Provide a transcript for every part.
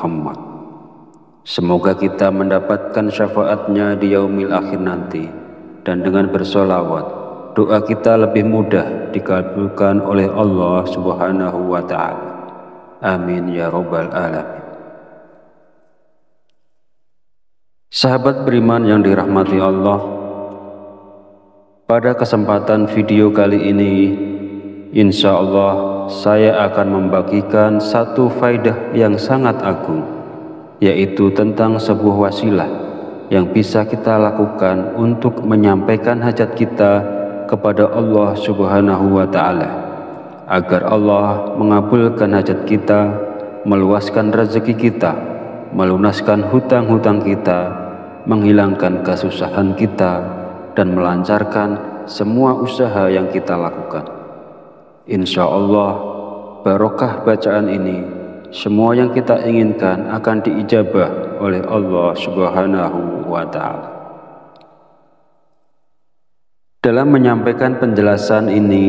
Muhammad. Semoga kita mendapatkan syafaatnya di yaumil akhir nanti, dan dengan bersolawat, doa kita lebih mudah dikabulkan oleh Allah Subhanahu wa Ta'ala. Amin ya Rabbal Alamin. Sahabat beriman yang dirahmati Allah, pada kesempatan video kali ini, insya Allah saya akan membagikan satu faidah yang sangat agung, yaitu tentang sebuah wasilah yang bisa kita lakukan untuk menyampaikan hajat kita kepada Allah Subhanahu wa Ta'ala, agar Allah mengabulkan hajat kita, meluaskan rezeki kita, melunaskan hutang-hutang kita, menghilangkan kesusahan kita, dan melancarkan semua usaha yang kita lakukan. Insya Allah, barokah bacaan ini, semua yang kita inginkan akan diijabah oleh Allah Subhanahu wa Ta'ala. Dalam menyampaikan penjelasan ini,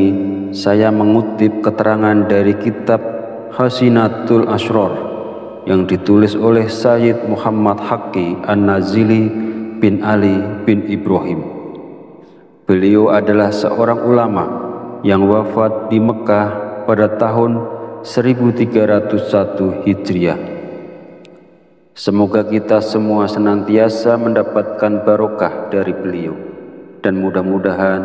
saya mengutip keterangan dari kitab Hasinatul Asrar yang ditulis oleh Sayyid Muhammad Haqqi An-Nazili bin Ali bin Ibrahim. Beliau adalah seorang ulama yang wafat di Mekah pada tahun 1301 Hijriah. Semoga kita semua senantiasa mendapatkan barokah dari beliau, dan mudah-mudahan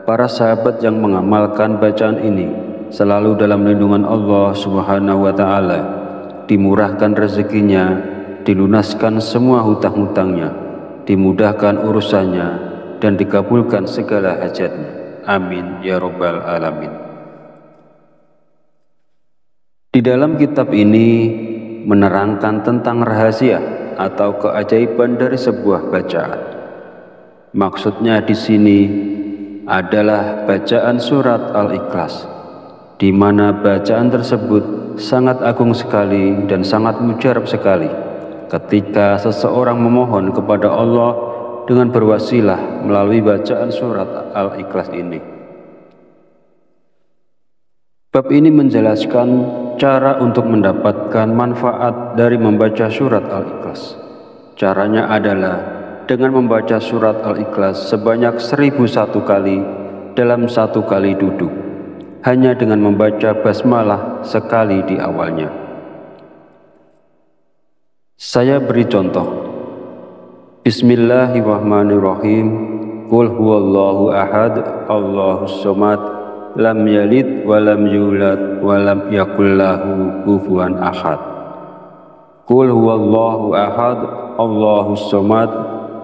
para sahabat yang mengamalkan bacaan ini selalu dalam lindungan Allah Subhanahu wa Ta'ala, dimurahkan rezekinya, dilunaskan semua hutang-hutangnya, dimudahkan urusannya, dan dikabulkan segala hajatnya. Amin ya Rabbal Alamin. Di dalam kitab ini menerangkan tentang rahasia atau keajaiban dari sebuah bacaan. Maksudnya di sini adalah bacaan surat Al-Ikhlas, di mana bacaan tersebut sangat agung sekali dan sangat mujarab sekali ketika seseorang memohon kepada Allah dengan berwasilah melalui bacaan surat Al-Ikhlas ini. Bab ini menjelaskan cara untuk mendapatkan manfaat dari membaca surat Al-Ikhlas. Caranya adalah dengan membaca surat Al-Ikhlas sebanyak 1001 kali dalam satu kali duduk, hanya dengan membaca basmalah sekali di awalnya. Saya beri contoh. Bismillahirrahmanirrahim. Qul huwallahu ahad, Allahus somad, lam yalid wa lam yulad wa lam yakul lahu kufuwan ahad. Qul huwallahu ahad, Allahus somad,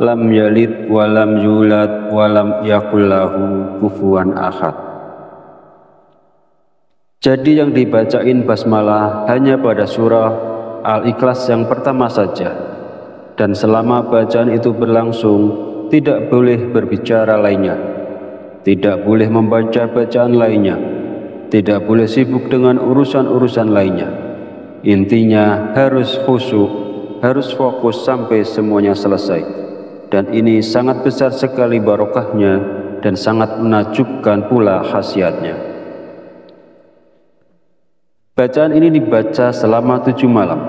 lam yalid wa lam yulad wa lam yakul lahu kufuwan ahad. Jadi yang dibacain basmalah hanya pada surah Al-Ikhlas yang pertama saja, dan selama bacaan itu berlangsung tidak boleh berbicara lainnya, tidak boleh membaca bacaan lainnya, tidak boleh sibuk dengan urusan-urusan lainnya. Intinya harus khusyuk, harus fokus sampai semuanya selesai, dan ini sangat besar sekali barokahnya dan sangat menakjubkan pula khasiatnya. Bacaan ini dibaca selama 7 malam.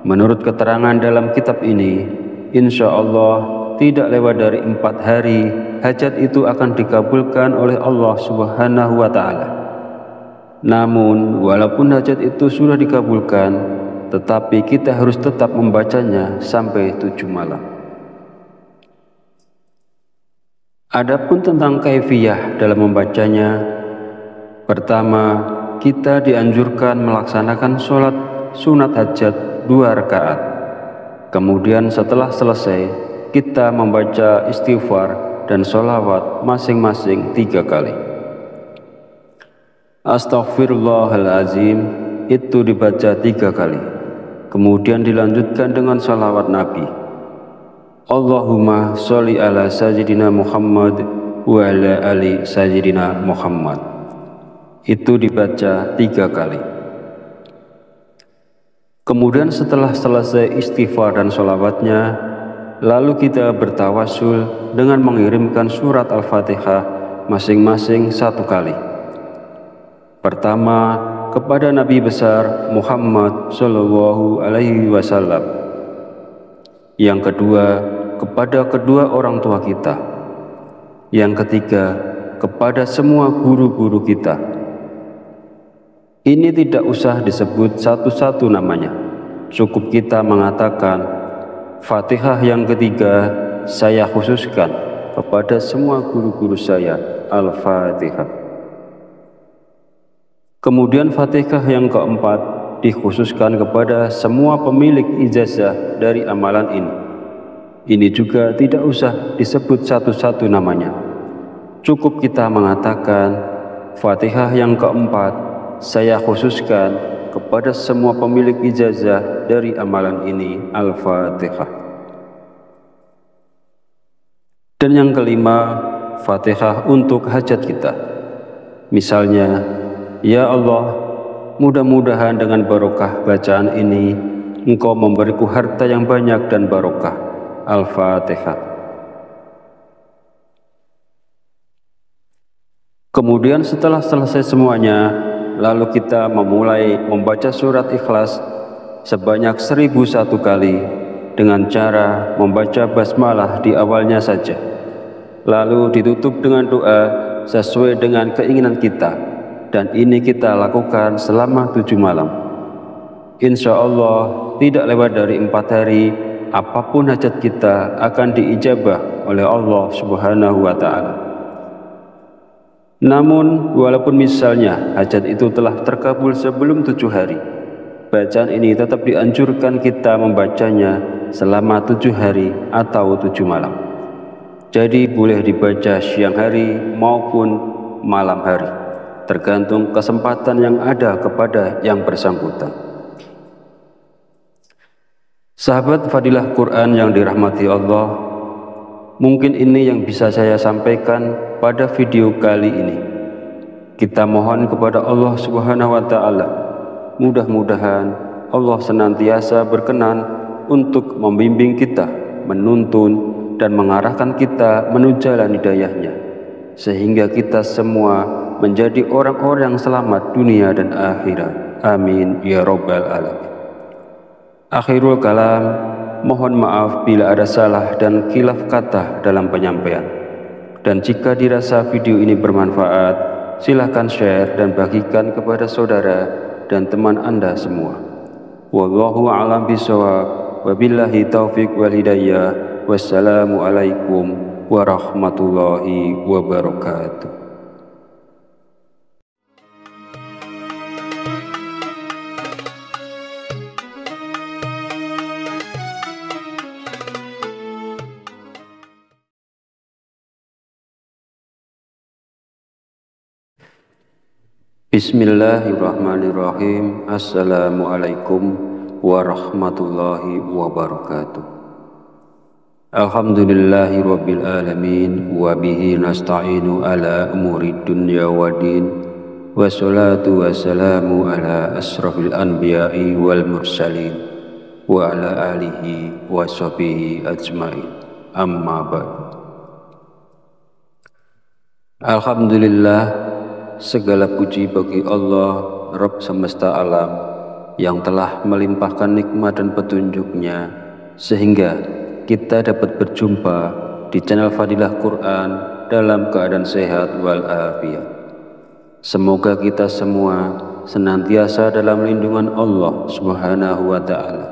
Menurut keterangan dalam kitab ini, insya Allah tidak lewat dari 4 hari, hajat itu akan dikabulkan oleh Allah Subhanahu wa Ta'ala. Namun, walaupun hajat itu sudah dikabulkan, tetapi kita harus tetap membacanya sampai 7 malam. Adapun tentang kaifiyah dalam membacanya, pertama, kita dianjurkan melaksanakan sholat sunat hajat 2 rakaat. Kemudian setelah selesai, kita membaca istighfar dan sholawat masing-masing 3 kali. Astaghfirullahalazim itu dibaca 3 kali. Kemudian dilanjutkan dengan sholawat Nabi. Allahumma sholli ala sayyidina Muhammad wa ala ali sayyidina Muhammad. Itu dibaca 3 kali. Kemudian setelah selesai istighfar dan sholawatnya, lalu kita bertawasul dengan mengirimkan surat Al-Fatihah masing-masing 1 kali. Pertama kepada Nabi besar Muhammad Shallallahu Alaihi Wasallam. Yang kedua, kepada kedua orang tua kita. Yang ketiga, kepada semua guru-guru kita. Ini tidak usah disebut satu-satu namanya. Cukup kita mengatakan, Fatihah yang ketiga saya khususkan kepada semua guru-guru saya, Al-Fatihah. Kemudian Fatihah yang keempat dikhususkan kepada semua pemilik ijazah dari amalan ini. Ini juga tidak usah disebut satu-satu namanya. Cukup kita mengatakan, Fatihah yang keempat saya khususkan kepada semua pemilik ijazah dari amalan ini, Al-Fatihah. Dan yang kelima, Fatihah untuk hajat kita. Misalnya, ya Allah, mudah-mudahan dengan barokah bacaan ini Engkau memberiku harta yang banyak dan barokah. Al-Fatihah. Kemudian setelah selesai semuanya, lalu kita memulai membaca surat Ikhlas sebanyak 1001 kali dengan cara membaca basmalah di awalnya saja. Lalu ditutup dengan doa sesuai dengan keinginan kita, dan ini kita lakukan selama 7 malam. Insya Allah tidak lewat dari 4 hari, apapun hajat kita akan diijabah oleh Allah Subhanahu wa Ta'ala. Namun walaupun misalnya hajat itu telah terkabul sebelum 7 hari, bacaan ini tetap dianjurkan kita membacanya selama 7 hari atau 7 malam. Jadi boleh dibaca siang hari maupun malam hari, tergantung kesempatan yang ada kepada yang bersangkutan. Sahabat Fadilah Quran yang dirahmati Allah, mungkin ini yang bisa saya sampaikan pada video kali ini. Kita mohon kepada Allah Subhanahu wa Ta'ala, mudah-mudahan Allah senantiasa berkenan untuk membimbing kita, menuntun dan mengarahkan kita menuju jalan hidayahnya, sehingga kita semua menjadi orang-orang yang selamat dunia dan akhirat. Amin ya Rabbal Alamin. Akhirul kalam, mohon maaf bila ada salah dan khilaf kata dalam penyampaian. Dan jika dirasa video ini bermanfaat, silakan share dan bagikan kepada saudara dan teman Anda semua. Wallahu a'lam bishawab, wabillahi taufiq wal hidayah. Wassalamualaikum warahmatullahi wabarakatuh. Bismillahirrahmanirrahim. Assalamualaikum warahmatullahi wabarakatuh. Alhamdulillahi rabbil alamin, wa bihi nasta'inu ala umuri dunya waddin, wassalatu wassalamu ala asrafil anbiya'i wal mursalin, wa ala alihi wa sahbihi ajmain. Amma ba'du. Alhamdulillah, segala puji bagi Allah, Rabb semesta alam, yang telah melimpahkan nikmat dan petunjuknya sehingga kita dapat berjumpa di channel Fadilah Quran dalam keadaan sehat walafiat. Semoga kita semua senantiasa dalam lindungan Allah Subhanahu wa Ta'ala,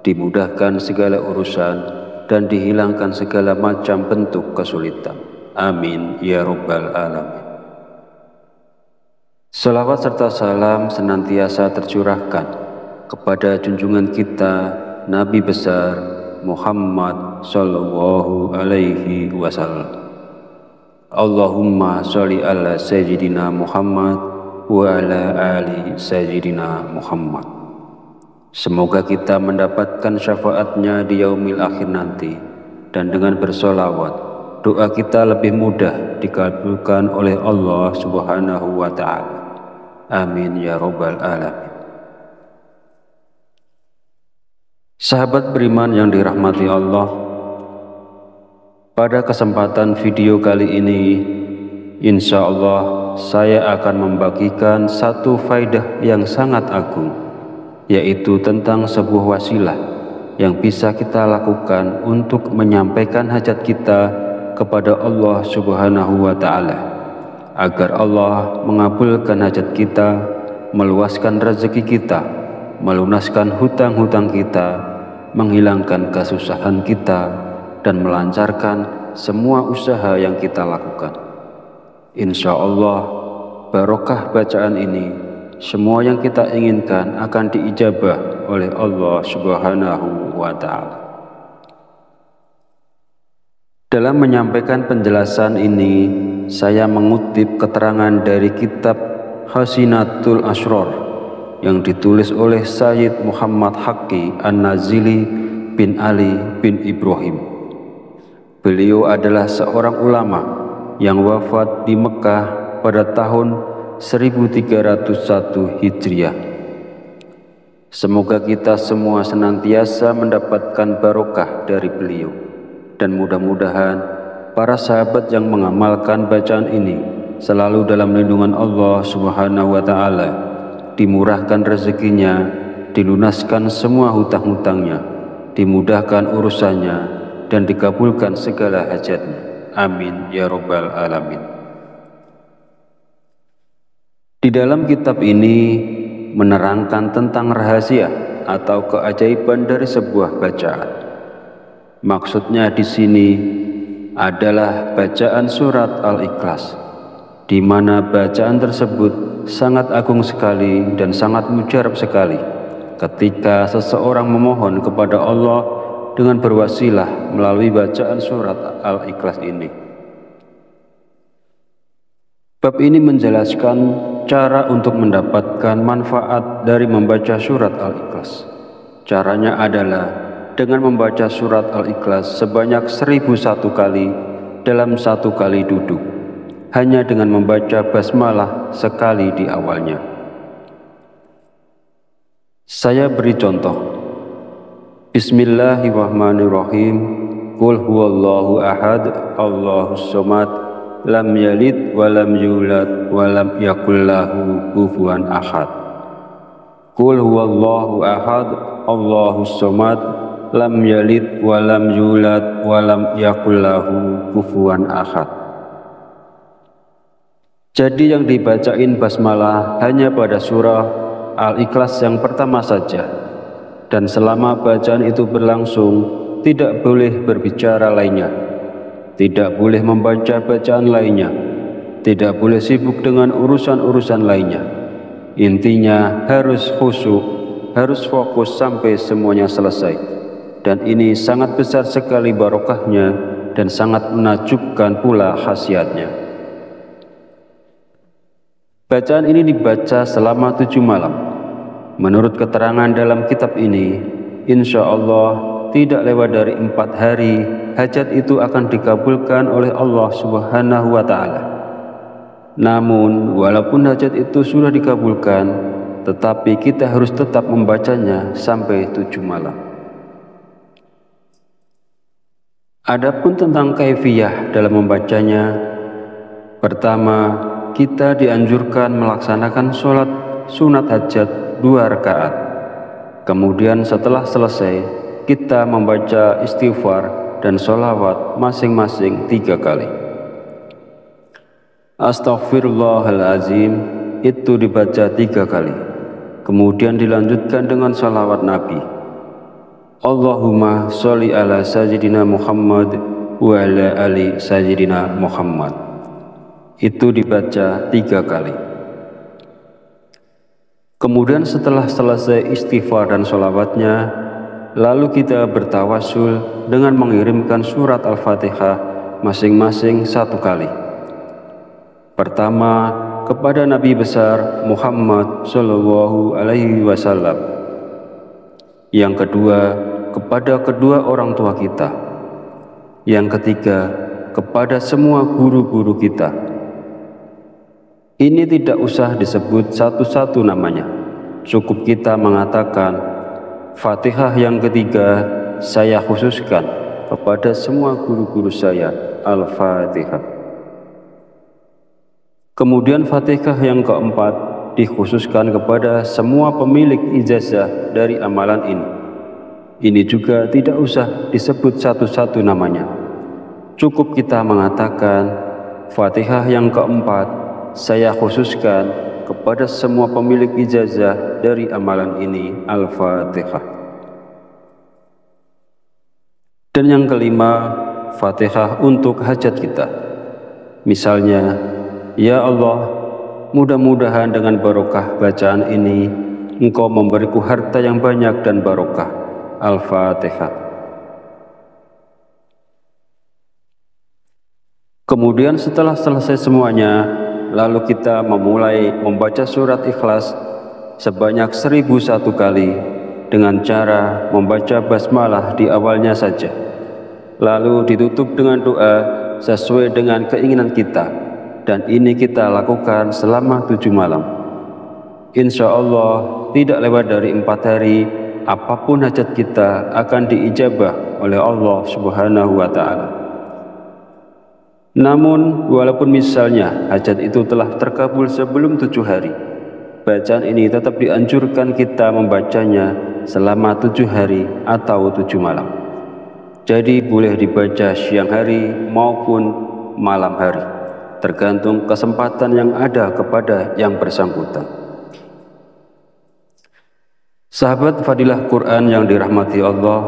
dimudahkan segala urusan dan dihilangkan segala macam bentuk kesulitan. Amin ya Rabbal Alamin. Salawat serta salam senantiasa tercurahkan kepada junjungan kita Nabi besar Muhammad Sallallahu Alaihi Wasallam. Allahumma sholli ala Sayyidina Muhammad wa ala ali Sayyidina Muhammad. Semoga kita mendapatkan syafaatnya di yaumil akhir nanti, dan dengan bersolawat doa kita lebih mudah dikabulkan oleh Allah Subhanahu wa Ta'ala. Amin ya Rabbal Alamin. Sahabat beriman yang dirahmati Allah, pada kesempatan video kali ini insya Allah saya akan membagikan satu faidah yang sangat agung, yaitu tentang sebuah wasilah yang bisa kita lakukan untuk menyampaikan hajat kita kepada Allah Subhanahu wa Ta'ala, agar Allah mengabulkan hajat kita, meluaskan rezeki kita, melunaskan hutang-hutang kita, menghilangkan kesusahan kita, dan melancarkan semua usaha yang kita lakukan. Insya Allah, barokah bacaan ini, semua yang kita inginkan akan diijabah oleh Allah Subhanahu wa Ta'ala. Dalam menyampaikan penjelasan ini, saya mengutip keterangan dari kitab Hasinatul Asrar yang ditulis oleh Sayyid Muhammad Haqqi An-Nazili bin Ali bin Ibrahim. Beliau adalah seorang ulama yang wafat di Mekah pada tahun 1301 Hijriah. Semoga kita semua senantiasa mendapatkan barokah dari beliau, dan mudah-mudahan para sahabat yang mengamalkan bacaan ini selalu dalam lindungan Allah Subhanahu wa Ta'ala, dimurahkan rezekinya, dilunaskan semua hutang-hutangnya, dimudahkan urusannya, dan dikabulkan segala hajatnya. Amin ya Rabbal Alamin. Di dalam kitab ini menerangkan tentang rahasia atau keajaiban dari sebuah bacaan. Maksudnya di sini adalah bacaan surat Al-Ikhlas, di mana bacaan tersebut sangat agung sekali dan sangat mujarab sekali ketika seseorang memohon kepada Allah dengan berwasilah melalui bacaan surat Al-Ikhlas ini. Bab ini menjelaskan cara untuk mendapatkan manfaat dari membaca surat Al-Ikhlas. Caranya adalah dengan membaca surat Al-Ikhlas sebanyak 1001 kali dalam satu kali duduk, hanya dengan membaca basmalah sekali di awalnya. Saya beri contoh. Bismillahirrahmanirrahim. Qul huwallahu ahad, Allahus somad, lam yalid wa lam yulad wa lam yakul lahu kufuwan ahad. Qul huwallahu ahad, Allahus somad, lam yalid wa lam yulad wa lam yakul lahu kufuwan ahad. Jadi yang dibacain basmalah hanya pada surah Al-Ikhlas yang pertama saja, dan selama bacaan itu berlangsung tidak boleh berbicara lainnya, tidak boleh membaca bacaan lainnya, tidak boleh sibuk dengan urusan-urusan lainnya. Intinya harus khusyuk, harus fokus sampai semuanya selesai, dan ini sangat besar sekali barokahnya dan sangat menakjubkan pula khasiatnya. Bacaan ini dibaca selama 7 malam. Menurut keterangan dalam kitab ini, insya Allah tidak lewat dari 4 hari hajat itu akan dikabulkan oleh Allah Subhanahu wa Ta'ala. Namun walaupun hajat itu sudah dikabulkan, tetapi kita harus tetap membacanya sampai 7 malam. Adapun tentang kaifiyah dalam membacanya, pertama, kita dianjurkan melaksanakan sholat sunat hajat 2 rakaat. Kemudian setelah selesai, kita membaca istighfar dan sholawat masing-masing 3 kali. Astaghfirullahalazim itu dibaca 3 kali. Kemudian dilanjutkan dengan sholawat Nabi. Allahumma sholli ala sayyidina Muhammad wa ala ali sayyidina Muhammad. Itu dibaca 3 kali. Kemudian setelah selesai istighfar dan sholawatnya, lalu kita bertawasul dengan mengirimkan surat Al-Fatihah masing-masing 1 kali. Pertama, kepada Nabi besar Muhammad Shallallahu Alaihi Wasallam. Yang kedua, kepada kedua orang tua kita. Yang ketiga, kepada semua guru-guru kita. Ini tidak usah disebut satu-satu namanya. Cukup kita mengatakan, Fatihah yang ketiga saya khususkan kepada semua guru-guru saya. Al-Fatihah. Kemudian Fatihah yang keempat dikhususkan kepada semua pemilik ijazah dari amalan ini. Ini juga tidak usah disebut satu-satu namanya. Cukup kita mengatakan, Fatihah yang keempat saya khususkan kepada semua pemilik ijazah dari amalan ini. Al-Fatihah. Dan yang kelima, Fatihah untuk hajat kita. Misalnya, ya Allah, mudah-mudahan dengan barokah bacaan ini, Engkau memberiku harta yang banyak dan barokah. Al-Fatihah. Kemudian setelah selesai semuanya, lalu kita memulai membaca surat Ikhlas sebanyak 1001 kali dengan cara membaca basmalah di awalnya saja. Lalu ditutup dengan doa sesuai dengan keinginan kita, dan ini kita lakukan selama 7 malam. Insya Allah tidak lewat dari 4 hari, apapun hajat kita akan diijabah oleh Allah Subhanahu wa Ta'ala. Namun walaupun misalnya hajat itu telah terkabul sebelum 7 hari, bacaan ini tetap dianjurkan kita membacanya selama 7 hari atau 7 malam. Jadi boleh dibaca siang hari maupun malam hari, tergantung kesempatan yang ada kepada yang bersangkutan. Sahabat Fadilah Quran yang dirahmati Allah,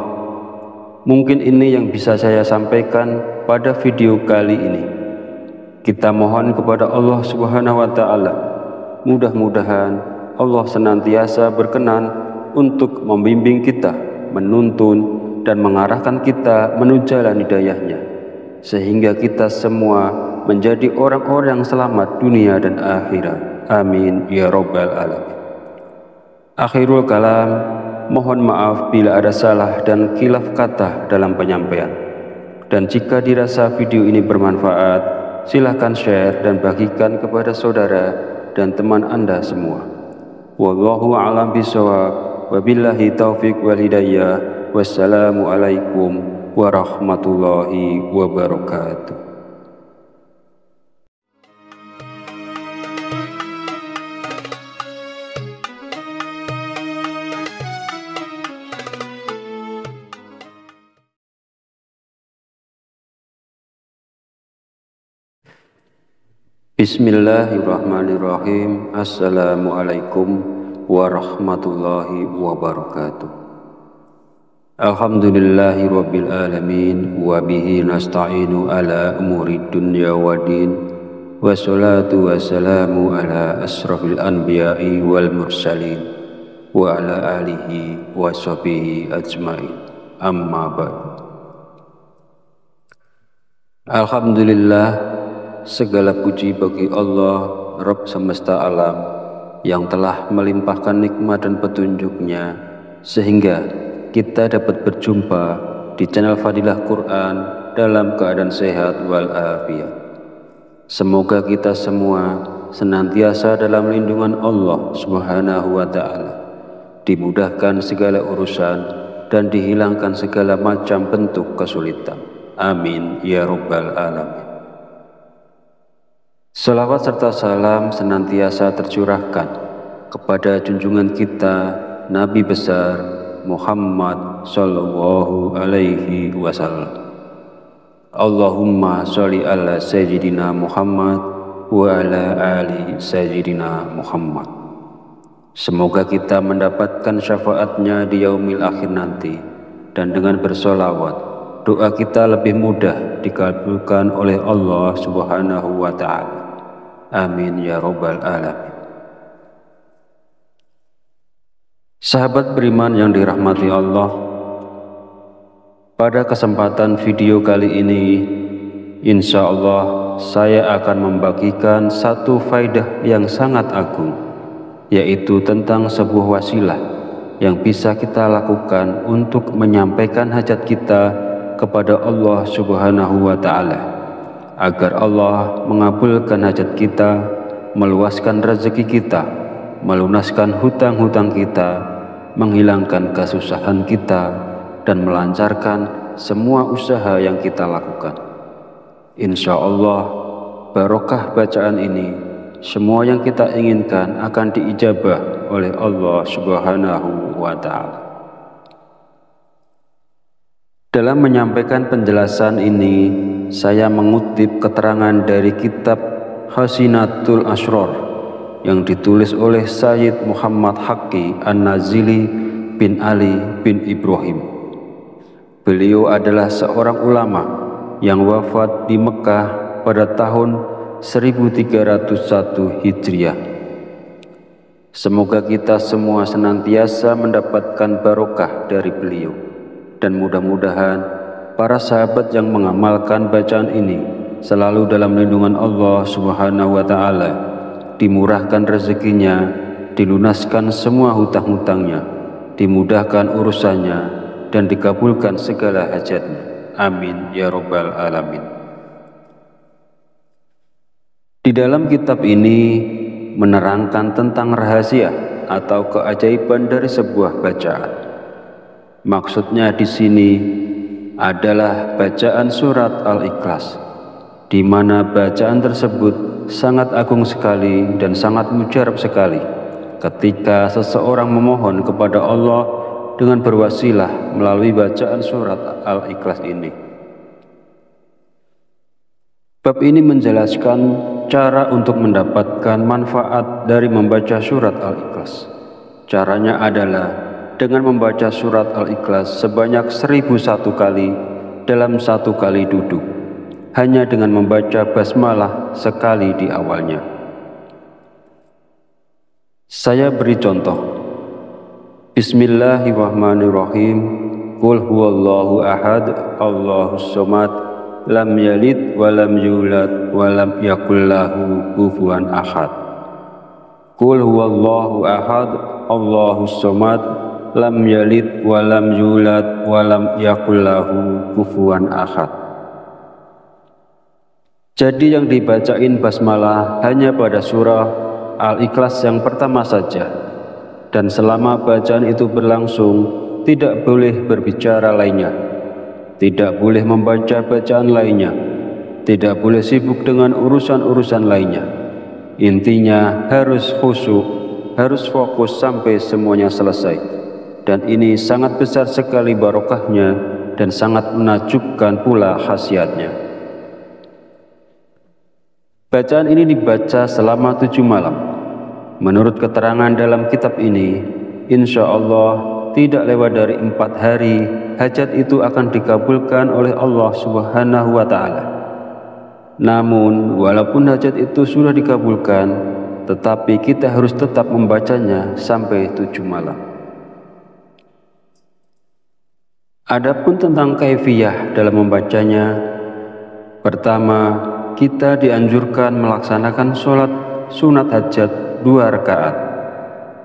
mungkin ini yang bisa saya sampaikan pada video kali ini. Kita mohon kepada Allah Subhanahu wa Ta'ala, mudah-mudahan Allah senantiasa berkenan untuk membimbing kita, menuntun dan mengarahkan kita menuju jalan hidayahnya, sehingga kita semua menjadi orang-orang yang selamat dunia dan akhirat. Amin ya Rabbal Alamin. Akhirul kalam, mohon maaf bila ada salah dan khilaf kata dalam penyampaian. Dan jika dirasa video ini bermanfaat, silakan share dan bagikan kepada saudara dan teman Anda semua. Wallahu a'lam bishawab, wabillahi taufiq wal hidayah. Wassalamualaikum warahmatullahi wabarakatuh. Bismillahirrahmanirrahim. Assalamualaikum warahmatullahi wabarakatuh. Alhamdulillahi rabbil alamin, wa bihi nasta'inu ala umuri dunya waddin, wassalatu wassalamu ala asrafil anbiya'i wal mursalin, wa ala alihi wa sahbihi ajmain. Amma ba'du. Alhamdulillah, segala puji bagi Allah, Rabb semesta alam, yang telah melimpahkan nikmat dan petunjuknya sehingga kita dapat berjumpa di channel Fadilah Quran dalam keadaan sehat walafiat. Semoga kita semua senantiasa dalam lindungan Allah Subhanahu wa Ta'ala, dimudahkan segala urusan dan dihilangkan segala macam bentuk kesulitan. Amin ya Rabbal Alamin. Salawat serta salam senantiasa tercurahkan kepada junjungan kita Nabi besar Muhammad sallallahu alaihi wasallam. Allahumma sholli ala sayyidina Muhammad wa ala ali sayyidina Muhammad. Semoga kita mendapatkan syafaatnya di yaumil akhir nanti, dan dengan bersolawat doa kita lebih mudah dikabulkan oleh Allah Subhanahu wa Ta'ala. Amin ya Rabbal Alamin. Sahabat beriman yang dirahmati Allah, pada kesempatan video kali ini, insya Allah saya akan membagikan satu faedah yang sangat agung, yaitu tentang sebuah wasilah yang bisa kita lakukan untuk menyampaikan hajat kita kepada Allah Subhanahu wa Ta'ala, agar Allah mengabulkan hajat kita, meluaskan rezeki kita, melunaskan hutang-hutang kita, menghilangkan kesusahan kita, dan melancarkan semua usaha yang kita lakukan. Insya Allah barokah bacaan ini semua yang kita inginkan akan diijabah oleh Allah Subhanahu wa Ta'ala. Dalam menyampaikan penjelasan ini, saya mengutip keterangan dari kitab Hasinatul Asrar yang ditulis oleh Sayyid Muhammad Haqqi An-Nazili bin Ali bin Ibrahim. Beliau adalah seorang ulama yang wafat di Mekah pada tahun 1301 Hijriah. Semoga kita semua senantiasa mendapatkan barokah dari beliau, dan mudah-mudahan para sahabat yang mengamalkan bacaan ini selalu dalam lindungan Allah Subhanahu wa Ta'ala, dimurahkan rezekinya, dilunaskan semua hutang-hutangnya, dimudahkan urusannya, dan dikabulkan segala hajatnya. Amin ya Rabbal Alamin. Di dalam kitab ini menerangkan tentang rahasia atau keajaiban dari sebuah bacaan. Maksudnya di sini adalah bacaan surat Al-Ikhlas, di mana bacaan tersebut sangat agung sekali dan sangat mujarab sekali ketika seseorang memohon kepada Allah dengan berwasilah melalui bacaan surat Al-Ikhlas ini. Bab ini menjelaskan cara untuk mendapatkan manfaat dari membaca surat Al-Ikhlas. Caranya adalah dengan membaca surat Al-Ikhlas sebanyak 1001 kali dalam satu kali duduk, hanya dengan membaca basmalah sekali di awalnya. Saya beri contoh. Bismillahirrahmanirrahim. Qul huwallahu ahad, Allahus somad, lam yalid walam yulad walam yakul lahu kufuwan ahad. Qul huwallahu ahad, Allahus somad, lam yalid walam yulad walam yakul lahu kufuwan ahad. Jadi yang dibacain basmalah hanya pada surah Al-Ikhlas yang pertama saja, dan selama bacaan itu berlangsung tidak boleh berbicara lainnya, tidak boleh membaca bacaan lainnya, tidak boleh sibuk dengan urusan-urusan lainnya. Intinya harus khusyuk, harus fokus sampai semuanya selesai. Dan ini sangat besar sekali barokahnya dan sangat menakjubkan pula khasiatnya. Bacaan ini dibaca selama 7 malam. Menurut keterangan dalam kitab ini, insya Allah tidak lewat dari 4 hari hajat itu akan dikabulkan oleh Allah Subhanahu wa Ta'ala. Namun walaupun hajat itu sudah dikabulkan, tetapi kita harus tetap membacanya sampai 7 malam. Adapun tentang kaifiyah dalam membacanya, pertama, kita dianjurkan melaksanakan sholat sunat hajat 2 rakaat.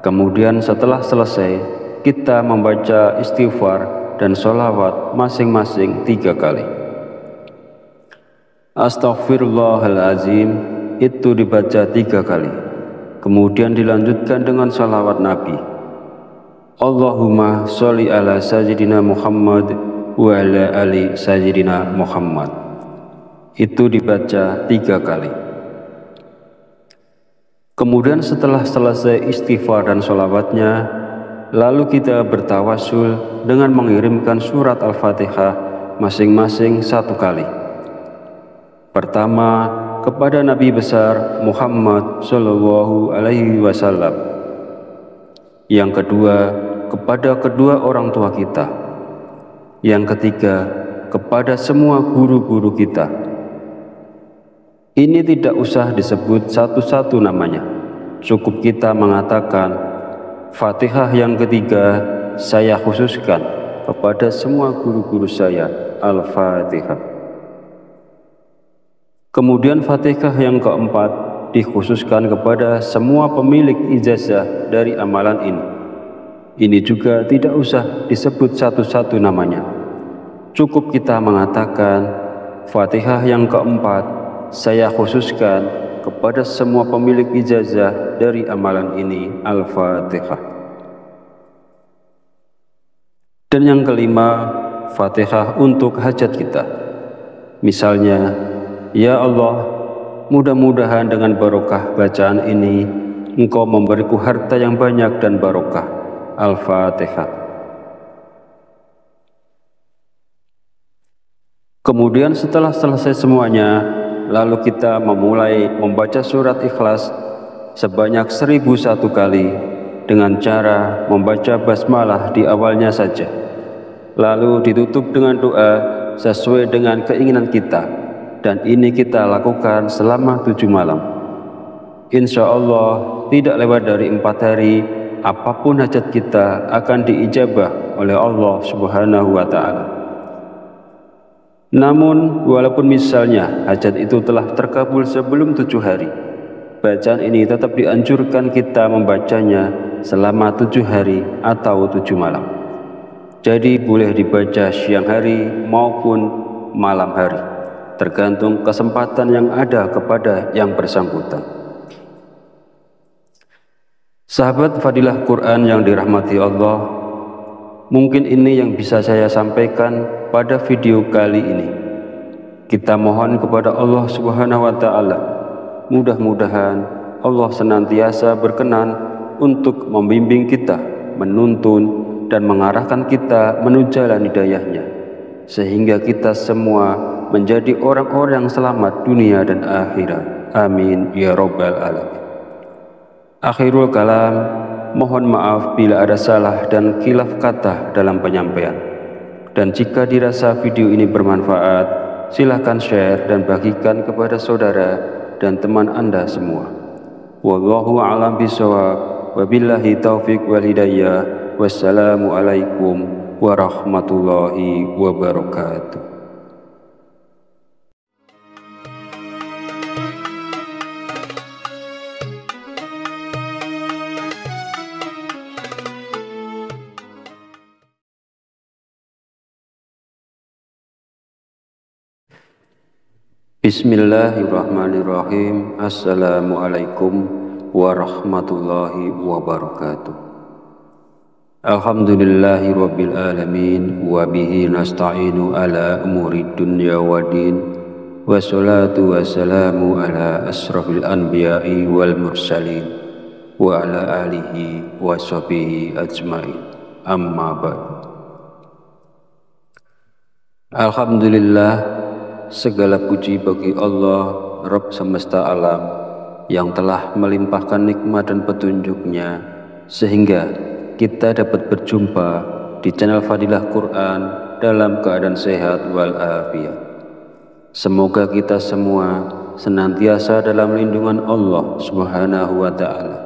Kemudian setelah selesai, kita membaca istighfar dan sholawat masing-masing 3 kali. Astaghfirullahalazim itu dibaca 3 kali. Kemudian dilanjutkan dengan sholawat Nabi. Allahumma sholli ala sayyidina Muhammad wa ala ali sayyidina Muhammad. Itu dibaca 3 kali. Kemudian setelah selesai istighfar dan sholawatnya, lalu kita bertawasul dengan mengirimkan surat Al-Fatihah masing-masing 1 kali. Pertama, kepada Nabi besar Muhammad Shallallahu Alaihi Wasallam. Yang kedua, kepada kedua orang tua kita. Yang ketiga, kepada semua guru-guru kita. Ini tidak usah disebut satu-satu namanya. Cukup kita mengatakan, Fatihah yang ketiga saya khususkan kepada semua guru-guru saya, Al-Fatihah. Kemudian Fatihah yang keempat dikhususkan kepada semua pemilik ijazah dari amalan ini. Ini juga tidak usah disebut satu-satu namanya. Cukup kita mengatakan, Fatihah yang keempat saya khususkan kepada semua pemilik ijazah dari amalan ini, Al-Fatihah. Dan yang kelima, Fatihah untuk hajat kita. Misalnya, ya Allah, mudah-mudahan dengan barokah bacaan ini Engkau memberiku harta yang banyak dan barokah. Al-Fatihah. Kemudian setelah selesai semuanya, lalu kita memulai membaca surat Ikhlas sebanyak 1001 kali dengan cara membaca basmalah di awalnya saja. Lalu ditutup dengan doa sesuai dengan keinginan kita, dan ini kita lakukan selama 7 malam. Insya Allah tidak lewat dari 4 hari, apapun hajat kita akan diijabah oleh Allah Subhanahu wa Ta'ala. Namun walaupun misalnya hajat itu telah terkabul sebelum 7 hari, bacaan ini tetap dianjurkan kita membacanya selama 7 hari atau 7 malam. Jadi boleh dibaca siang hari maupun malam hari, tergantung kesempatan yang ada kepada yang bersangkutan. Sahabat Fadilah Quran yang dirahmati Allah, mungkin ini yang bisa saya sampaikan pada video kali ini. Kita mohon kepada Allah Subhanahu wa Ta'ala, mudah-mudahan Allah senantiasa berkenan untuk membimbing kita, menuntun dan mengarahkan kita menuju jalan hidayahnya, sehingga kita semua menjadi orang-orang yang selamat dunia dan akhirat. Amin ya Rabbal Alamin. Akhirul kalam, mohon maaf bila ada salah dan khilaf kata dalam penyampaian. Dan jika dirasa video ini bermanfaat, silakan share dan bagikan kepada saudara dan teman Anda semua. Wallahu a'lam bishawab, wabillahi taufiq wal hidayah. Wassalamualaikum warahmatullahi wabarakatuh. Bismillahirrahmanirrahim. Assalamualaikum warahmatullahi wabarakatuh. Alhamdulillahi rabbil alamin, wa bihi nasta'inu ala umuri dunya waddin, wassalatu wassalamu ala asrafil anbiya'i wal mursalin, wa ala alihi wa sahbihi ajmain, amma ba'd. Alhamdulillah, segala puji bagi Allah Rabb semesta alam yang telah melimpahkan nikmat dan petunjuknya sehingga kita dapat berjumpa di channel Fadilah Quran dalam keadaan sehat walafiat. Semoga kita semua senantiasa dalam lindungan Allah Subhanahu wa Ta'ala,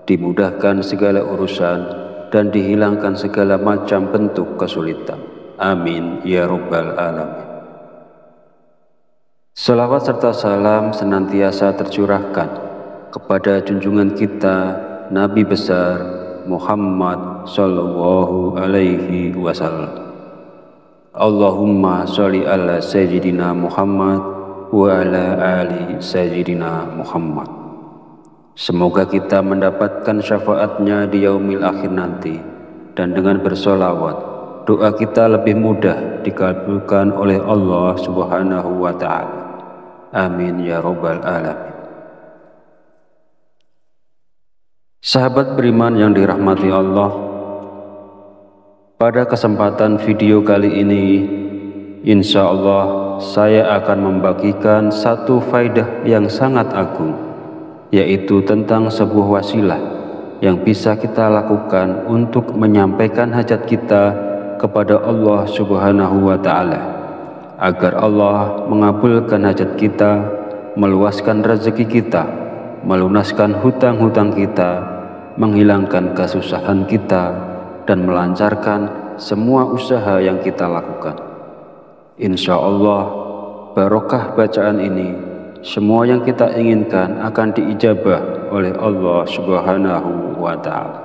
dimudahkan segala urusan dan dihilangkan segala macam bentuk kesulitan. Amin ya Rabbal Alamin. Salawat serta salam senantiasa tercurahkan kepada junjungan kita Nabi besar Muhammad sallallahu alaihi wasallam. Allahumma sholli ala sayyidina Muhammad wa ala ali sayyidina Muhammad. Semoga kita mendapatkan syafaatnya di yaumil akhir nanti, dan dengan bersolawat doa kita lebih mudah dikabulkan oleh Allah Subhanahu wa Ta'ala. Amin ya Rabbal Alamin. Sahabat beriman yang dirahmati Allah, pada kesempatan video kali ini, insya Allah saya akan membagikan satu faidah yang sangat agung, yaitu tentang sebuah wasilah yang bisa kita lakukan untuk menyampaikan hajat kita kepada Allah Subhanahu wa Ta'ala, agar Allah mengabulkan hajat kita, meluaskan rezeki kita, melunaskan hutang-hutang kita, menghilangkan kesusahan kita, dan melancarkan semua usaha yang kita lakukan. Insya Allah, barokah bacaan ini, semua yang kita inginkan akan diijabah oleh Allah Subhanahu wa Ta'ala.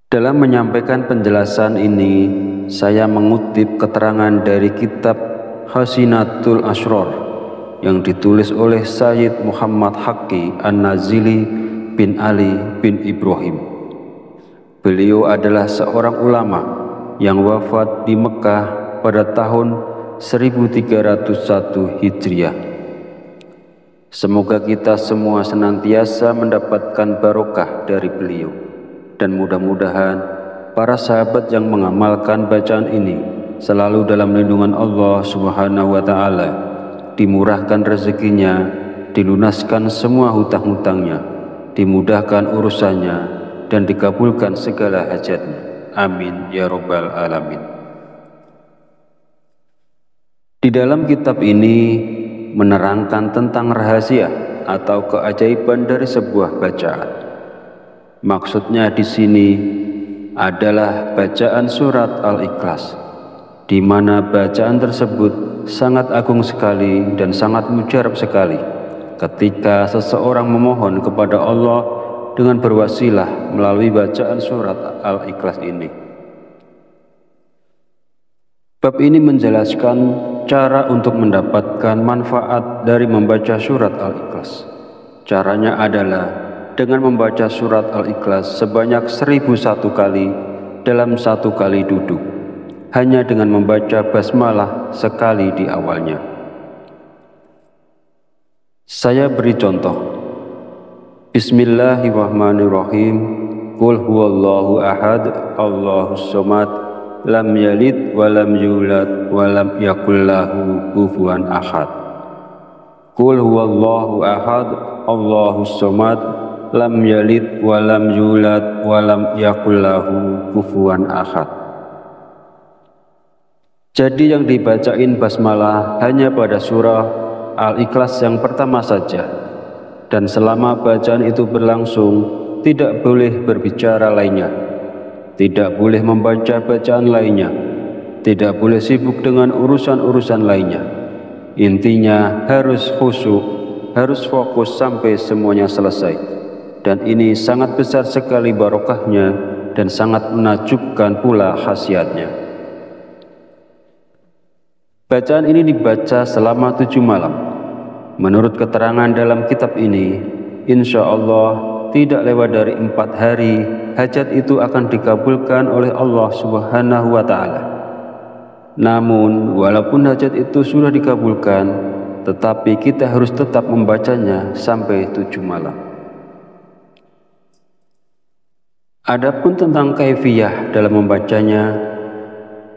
Dalam menyampaikan penjelasan ini, saya mengutip keterangan dari kitab Hasinatul Asrar yang ditulis oleh Sayyid Muhammad Haqqi An-Nazili bin Ali bin Ibrahim. Beliau adalah seorang ulama yang wafat di Mekah pada tahun 1301 Hijriah. Semoga kita semua senantiasa mendapatkan barokah dari beliau, dan mudah-mudahan para sahabat yang mengamalkan bacaan ini selalu dalam lindungan Allah Subhanahu wa Ta'ala, dimurahkan rezekinya, dilunaskan semua hutang-hutangnya, dimudahkan urusannya, dan dikabulkan segala hajatnya. Amin ya Rabbal Alamin. Di dalam kitab ini menerangkan tentang rahasia atau keajaiban dari sebuah bacaan. Maksudnya di sini adalah bacaan surat Al-Ikhlas, di mana bacaan tersebut sangat agung sekali dan sangat mujarab sekali ketika seseorang memohon kepada Allah dengan berwasilah melalui bacaan surat Al-Ikhlas ini. Bab ini menjelaskan cara untuk mendapatkan manfaat dari membaca surat Al-Ikhlas. Caranya adalah dengan membaca surat Al-Ikhlas sebanyak 1001 kali dalam satu kali duduk, hanya dengan membaca basmalah sekali di awalnya. Saya beri contoh. Bismillahirrahmanirrahim. Qul huwallahu ahad, Allahus somad, lam yalid walam yulad walam yakul lahu kufuwan ahad. Qul huwallahu ahad, Allahus somad, lam yalid walam yulad walam yakul lahu kufuwan ahad. Jadi yang dibacain basmalah hanya pada surah Al-Ikhlas yang pertama saja, dan selama bacaan itu berlangsung tidak boleh berbicara lainnya, tidak boleh membaca bacaan lainnya, tidak boleh sibuk dengan urusan-urusan lainnya. Intinya harus khusyuk, harus fokus sampai semuanya selesai. Dan ini sangat besar sekali barokahnya dan sangat menakjubkan pula khasiatnya. Bacaan ini dibaca selama 7 malam. Menurut keterangan dalam kitab ini, insya Allah tidak lewat dari 4 hari hajat itu akan dikabulkan oleh Allah Subhanahu wa Ta'ala. Namun walaupun hajat itu sudah dikabulkan, tetapi kita harus tetap membacanya sampai 7 malam. Adapun tentang kaifiyah dalam membacanya,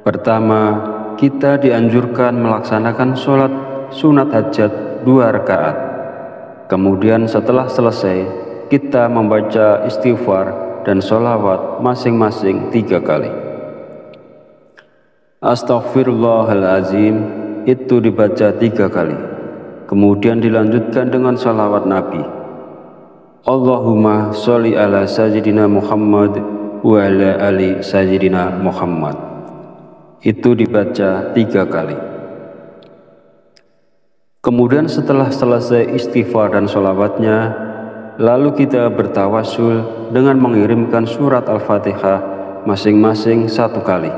pertama, kita dianjurkan melaksanakan sholat sunat hajat 2 rakaat. Kemudian setelah selesai, kita membaca istighfar dan sholawat masing-masing 3 kali. Astaghfirullahalazim itu dibaca 3 kali. Kemudian dilanjutkan dengan sholawat Nabi. Allahumma sholli ala sayyidina Muhammad wa ala ali sayyidina Muhammad. Itu dibaca 3 kali. Kemudian setelah selesai istighfar dan sholawatnya, lalu kita bertawasul dengan mengirimkan surat Al-Fatihah masing-masing 1 kali.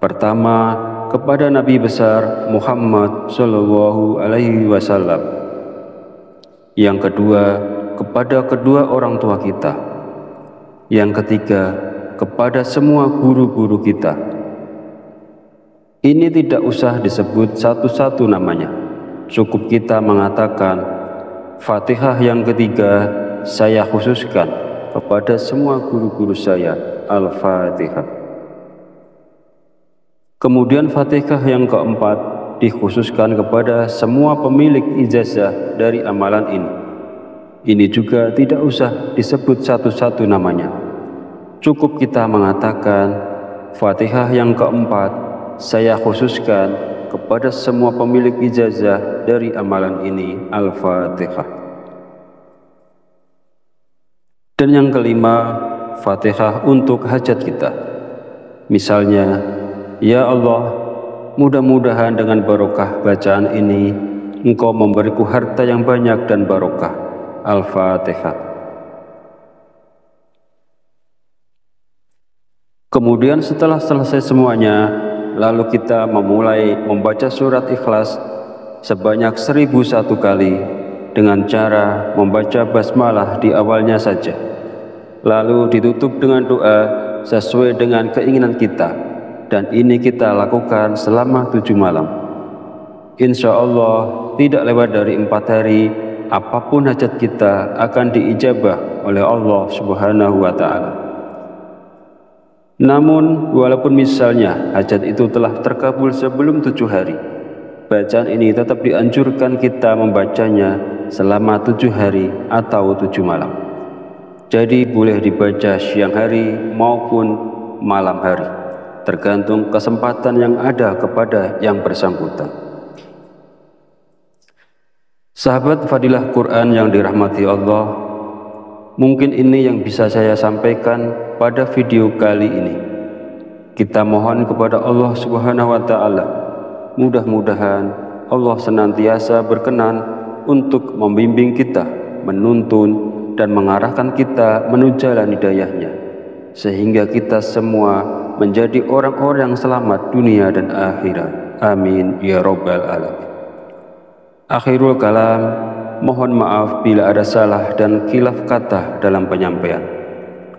Pertama, kepada Nabi besar Muhammad Shallallahu Alaihi Wasallam. Yang kedua, kepada kedua orang tua kita. Yang ketiga, kepada semua guru-guru kita. Ini tidak usah disebut satu-satu namanya. Cukup kita mengatakan, Fatihah yang ketiga saya khususkan kepada semua guru-guru saya, Al-Fatihah. Kemudian Fatihah yang keempat dikhususkan kepada semua pemilik ijazah dari amalan ini. Ini juga tidak usah disebut satu-satu namanya. Cukup kita mengatakan, Fatihah yang keempat saya khususkan kepada semua pemilik ijazah dari amalan ini, Al-Fatihah. Dan yang kelima, Fatihah untuk hajat kita. Misalnya, ya Allah, mudah-mudahan dengan barokah bacaan ini Engkau memberiku harta yang banyak dan barokah. Al-Fatihah. Kemudian setelah selesai semuanya, lalu kita memulai membaca surat Ikhlas sebanyak 1001 kali dengan cara membaca basmalah di awalnya saja. Lalu ditutup dengan doa sesuai dengan keinginan kita. dan ini kita lakukan selama 7 malam. Insya Allah tidak lewat dari 4 hari, apapun hajat kita akan diijabah oleh Allah Subhanahu wa Ta'ala. Namun walaupun misalnya hajat itu telah terkabul sebelum 7 hari, bacaan ini tetap dianjurkan kita membacanya selama 7 hari atau 7 malam. Jadi boleh dibaca siang hari maupun malam hari, tergantung kesempatan yang ada kepada yang bersangkutan. Sahabat Fadilah Quran yang dirahmati Allah, mungkin ini yang bisa saya sampaikan pada video kali ini. Kita mohon kepada Allah Subhanahu wa Ta'ala, mudah-mudahan Allah senantiasa berkenan untuk membimbing kita, menuntun dan mengarahkan kita menuju jalan hidayahnya, sehingga kita semua menjadi orang-orang yang selamat dunia dan akhirat. Amin ya Rabbal Alamin. Akhirul kalam, mohon maaf bila ada salah dan khilaf kata dalam penyampaian.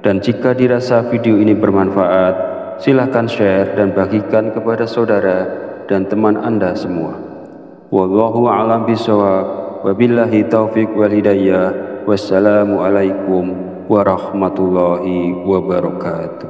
Dan jika dirasa video ini bermanfaat, silakan share dan bagikan kepada saudara dan teman Anda semua. Wallahu a'lam bishawab, wabillahi taufiq wal hidayah. Wassalamualaikum warahmatullahi wabarakatuh.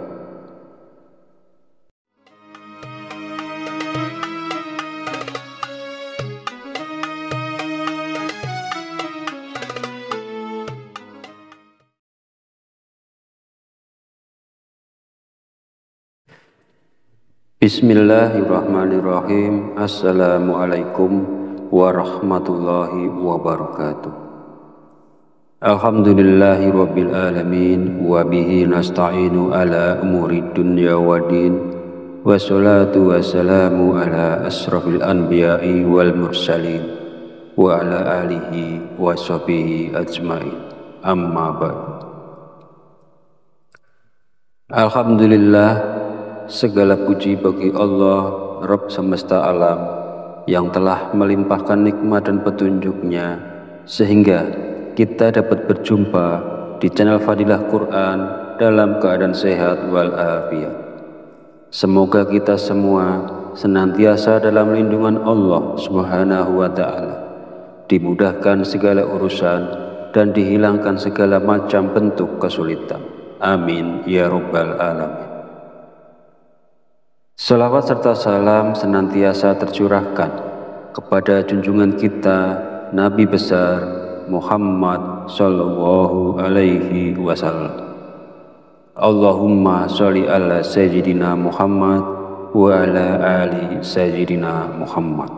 Bismillahirrahmanirrahim. Assalamualaikum warahmatullahi wabarakatuh. Alhamdulillahi rabbil alamin, wa bihi nasta'inu ala umuri dunya waddin, wassalatu wassalamu ala asrafil anbiya'i wal mursalin, wa ala alihi wa sahbihi ajmain, amma ba'du. Alhamdulillah, segala puji bagi Allah, Rabb semesta alam, yang telah melimpahkan nikmat dan petunjuknya, sehingga kita dapat berjumpa di channel Fadilah Quran dalam keadaan sehat walafiat. Semoga kita semua senantiasa dalam lindungan Allah Subhanahu wa Ta'ala, dimudahkan segala urusan dan dihilangkan segala macam bentuk kesulitan. Amin ya Rabbal Alamin. Salawat serta salam senantiasa tercurahkan kepada junjungan kita Nabi besar Muhammad sallallahu alaihi wasallam. Allahumma sholli ala sayyidina Muhammad wa ala ali sayyidina Muhammad.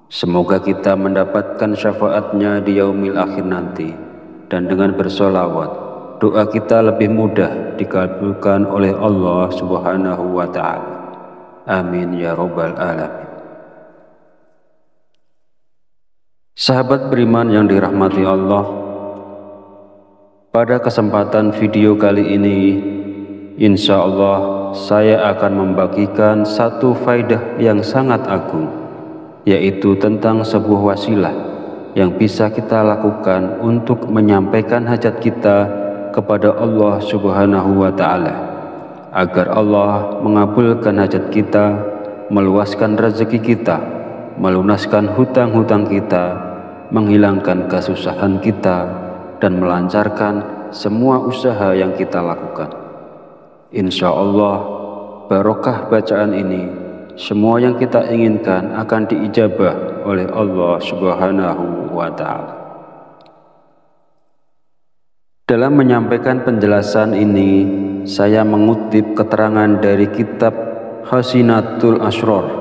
Semoga kita mendapatkan syafaatnya di yaumil akhir nanti, dan dengan bersolawat doa kita lebih mudah dikabulkan oleh Allah Subhanahu wa Ta'ala. Amin ya Rabbal Alamin. Sahabat beriman yang dirahmati Allah, pada kesempatan video kali ini, insya Allah saya akan membagikan satu faedah yang sangat agung, yaitu tentang sebuah wasilah yang bisa kita lakukan untuk menyampaikan hajat kita kepada Allah Subhanahu wa Ta'ala, agar Allah mengabulkan hajat kita, meluaskan rezeki kita, melunaskan hutang-hutang kita, menghilangkan kesusahan kita, dan melancarkan semua usaha yang kita lakukan. Insya Allah, barokah bacaan ini, semua yang kita inginkan akan diijabah oleh Allah Subhanahu wa Ta'ala. Dalam menyampaikan penjelasan ini, saya mengutip keterangan dari kitab Hasinatul Asrar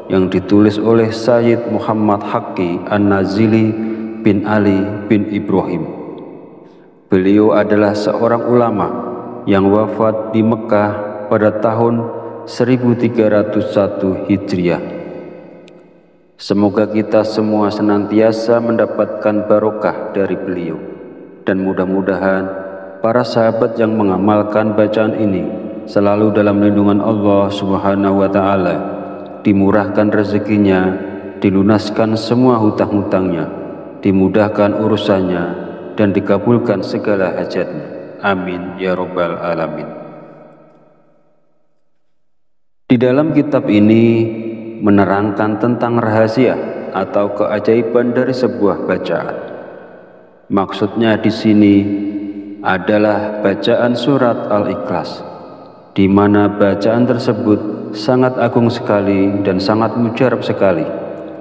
yang ditulis oleh Sayyid Muhammad Haqqi An-Nazili bin Ali bin Ibrahim. Beliau adalah seorang ulama yang wafat di Mekah pada tahun 1301 Hijriah. Semoga kita semua senantiasa mendapatkan barokah dari beliau, dan mudah-mudahan para sahabat yang mengamalkan bacaan ini selalu dalam lindungan Allah Subhanahu wa Ta'ala, dimurahkan rezekinya, dilunaskan semua hutang-hutangnya, dimudahkan urusannya, dan dikabulkan segala hajatnya. Amin ya Rabbal Alamin. Di dalam kitab ini menerangkan tentang rahasia atau keajaiban dari sebuah bacaan. Maksudnya di sini adalah bacaan surat Al-Ikhlas, di mana bacaan tersebut sangat agung sekali dan sangat mujarab sekali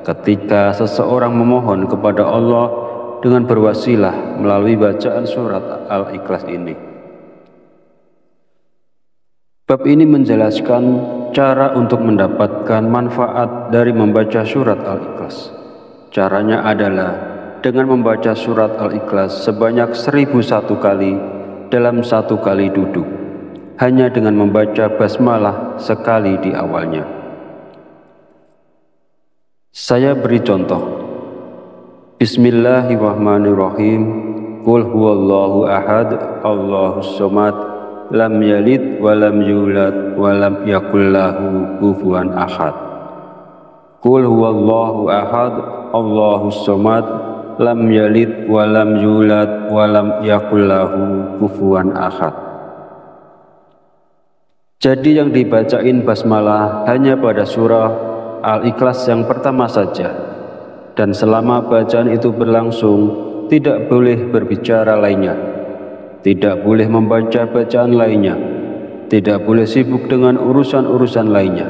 ketika seseorang memohon kepada Allah dengan berwasilah melalui bacaan surat Al-Ikhlas ini. Bab ini menjelaskan cara untuk mendapatkan manfaat dari membaca surat Al-Ikhlas. Caranya adalah dengan membaca surat Al-Ikhlas sebanyak 1001 kali dalam satu kali duduk, hanya dengan membaca basmalah sekali di awalnya. Saya beri contoh. Bismillahirrahmanirrahim. Qul huwallahu ahad, Allahus somad, lam yalid walam yulad walam yakul lahu kufuwan ahad. Qul huwallahu ahad, Allahus somad, lam yalid walam yulad walam yakul lahu kufuwan ahad. Jadi yang dibacain basmalah hanya pada surah Al-Ikhlas yang pertama saja, dan selama bacaan itu berlangsung tidak boleh berbicara lainnya, tidak boleh membaca bacaan lainnya, tidak boleh sibuk dengan urusan-urusan lainnya.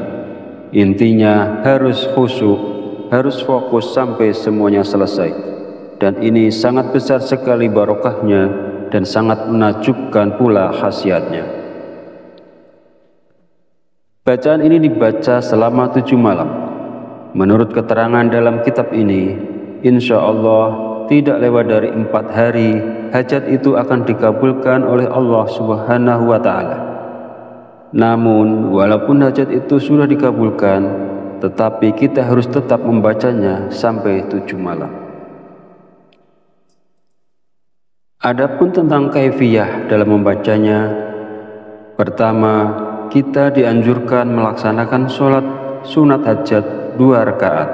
Intinya harus khusyuk, harus fokus sampai semuanya selesai. Dan ini sangat besar sekali barokahnya dan sangat menakjubkan pula khasiatnya. Bacaan ini dibaca selama 7 malam. Menurut keterangan dalam kitab ini, insya Allah tidak lewat dari 4 hari hajat itu akan dikabulkan oleh Allah Subhanahu wa Ta'ala. Namun walaupun hajat itu sudah dikabulkan, tetapi kita harus tetap membacanya sampai 7 malam. Adapun tentang kaifiyah dalam membacanya, pertama, kita dianjurkan melaksanakan sholat sunat hajat 2 rakaat.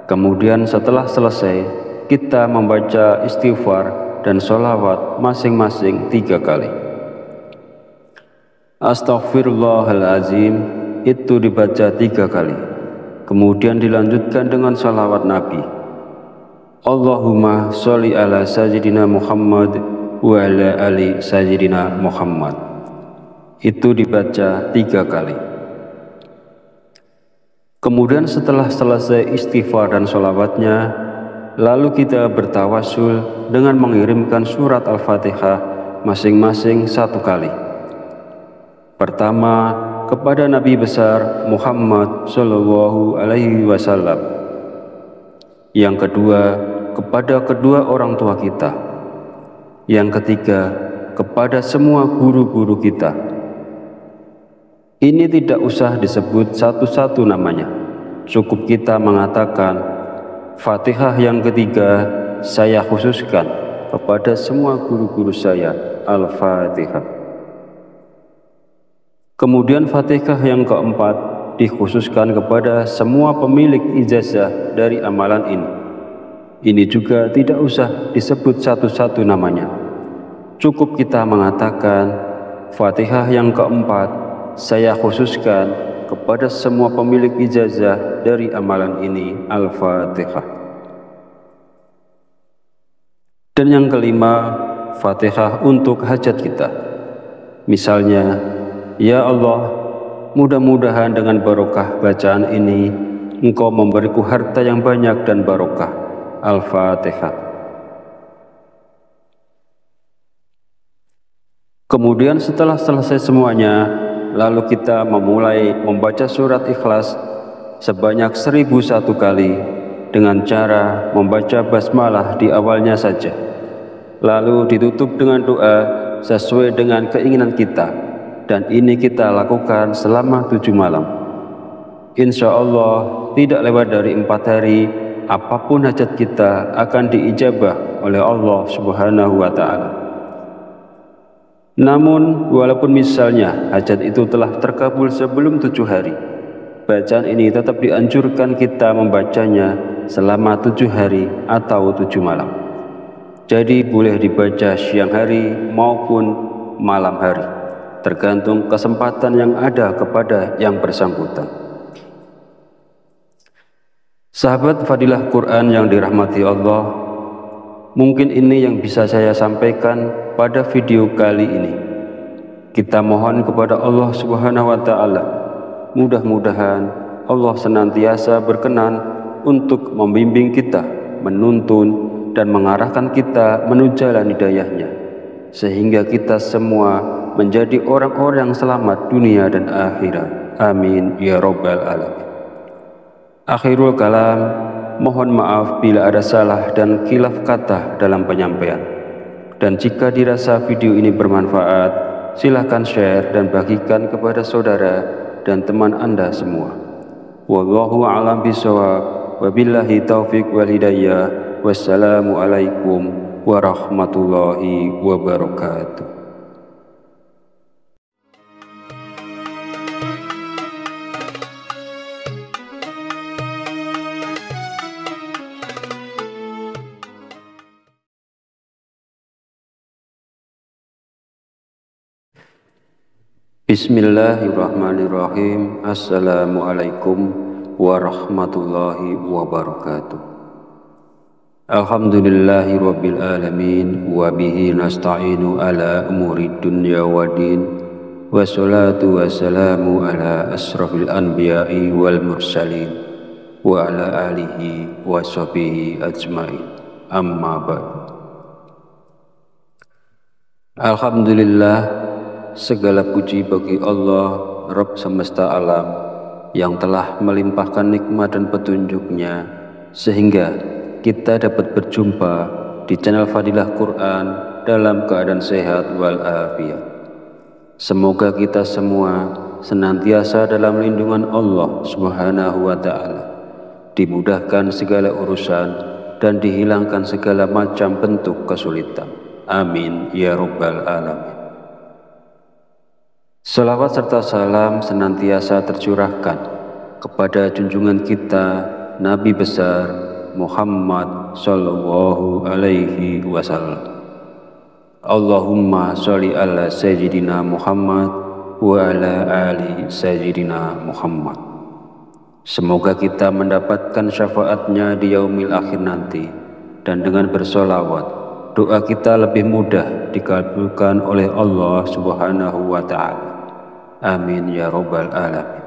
Kemudian setelah selesai, kita membaca istighfar dan sholawat masing-masing 3 kali. Astaghfirullahalazim itu dibaca 3 kali. Kemudian dilanjutkan dengan sholawat Nabi. Allahumma sholli ala sayyidina Muhammad wa ala ali sayyidina Muhammad. Itu dibaca 3 kali. Kemudian setelah selesai istighfar dan sholawatnya, lalu kita bertawasul dengan mengirimkan surat Al-Fatihah masing-masing 1 kali. Pertama, kepada Nabi besar Muhammad Shallallahu Alaihi Wasallam. Yang kedua, kepada kedua orang tua kita. Yang ketiga, kepada semua guru-guru kita. Ini tidak usah disebut satu-satu namanya. Cukup kita mengatakan, Fatihah yang ketiga saya khususkan kepada semua guru-guru saya, Al-Fatihah. Kemudian Fatihah yang keempat dikhususkan kepada semua pemilik ijazah dari amalan ini. Ini juga tidak usah disebut satu-satu namanya. Cukup kita mengatakan, Fatihah yang keempat saya khususkan kepada semua pemilik ijazah dari amalan ini, Al-Fatihah. Dan yang kelima, Fatihah untuk hajat kita. Misalnya, ya Allah, mudah-mudahan dengan barokah bacaan ini Engkau memberiku harta yang banyak dan barokah. Al-Fatihah. Kemudian setelah selesai semuanya, lalu kita memulai membaca surat Ikhlas sebanyak 1001 kali dengan cara membaca basmalah di awalnya saja. Lalu ditutup dengan doa sesuai dengan keinginan kita, dan ini kita lakukan selama 7 malam. Insya Allah tidak lewat dari 4 hari, apapun hajat kita akan diijabah oleh Allah Subhanahu wa Ta'ala. Namun walaupun misalnya hajat itu telah terkabul sebelum 7 hari, bacaan ini tetap dianjurkan kita membacanya selama 7 hari atau 7 malam. Jadi boleh dibaca siang hari maupun malam hari. tergantung kesempatan yang ada kepada yang bersangkutan. Sahabat Fadilah Quran yang dirahmati Allah, mungkin ini yang bisa saya sampaikan pada video kali ini. Kita mohon kepada Allah Subhanahu wa Ta'ala, mudah-mudahan Allah senantiasa berkenan untuk membimbing kita, menuntun dan mengarahkan kita menuju jalan hidayahnya, sehingga kita semua menjadi orang-orang yang selamat dunia dan akhirat. Amin ya Rabbal Alamin. Akhirul kalam, mohon maaf bila ada salah dan khilaf kata dalam penyampaian. Dan jika dirasa video ini bermanfaat, silahkan share dan bagikan kepada saudara dan teman Anda semua. Wallahu a'lam bishawab, wabillahi taufiq wal hidayah. Wassalamu alaikum warahmatullahi wabarakatuh. Bismillahirrahmanirrahim. Assalamualaikum warahmatullahi wabarakatuh. Alhamdulillahi rabbil alamin, wa bihi nasta'inu ala umuri dunya waddin, wassalatu wassalamu ala asrafil anbiya'i wal mursalin, wa ala alihi wa sahbihi ajmain. Amma ba'du. Alhamdulillah, segala puji bagi Allah, Rabb semesta alam, yang telah melimpahkan nikmat dan petunjuknya sehingga kita dapat berjumpa di channel Fadilah Quran dalam keadaan sehat walafiat. Semoga kita semua senantiasa dalam lindungan Allah Subhanahu wa Ta'ala, dimudahkan segala urusan dan dihilangkan segala macam bentuk kesulitan. Amin ya Rabbal Alamin. Salawat serta salam senantiasa tercurahkan kepada junjungan kita Nabi besar Muhammad sallallahu alaihi wasallam. Allahumma sholli ala sayyidina Muhammad wa ala ali sayyidina Muhammad. Semoga kita mendapatkan syafaatnya di yaumil akhir nanti, dan dengan bersolawat doa kita lebih mudah dikabulkan oleh Allah Subhanahu wa Ta'ala. Amin ya Rabbal Alamin.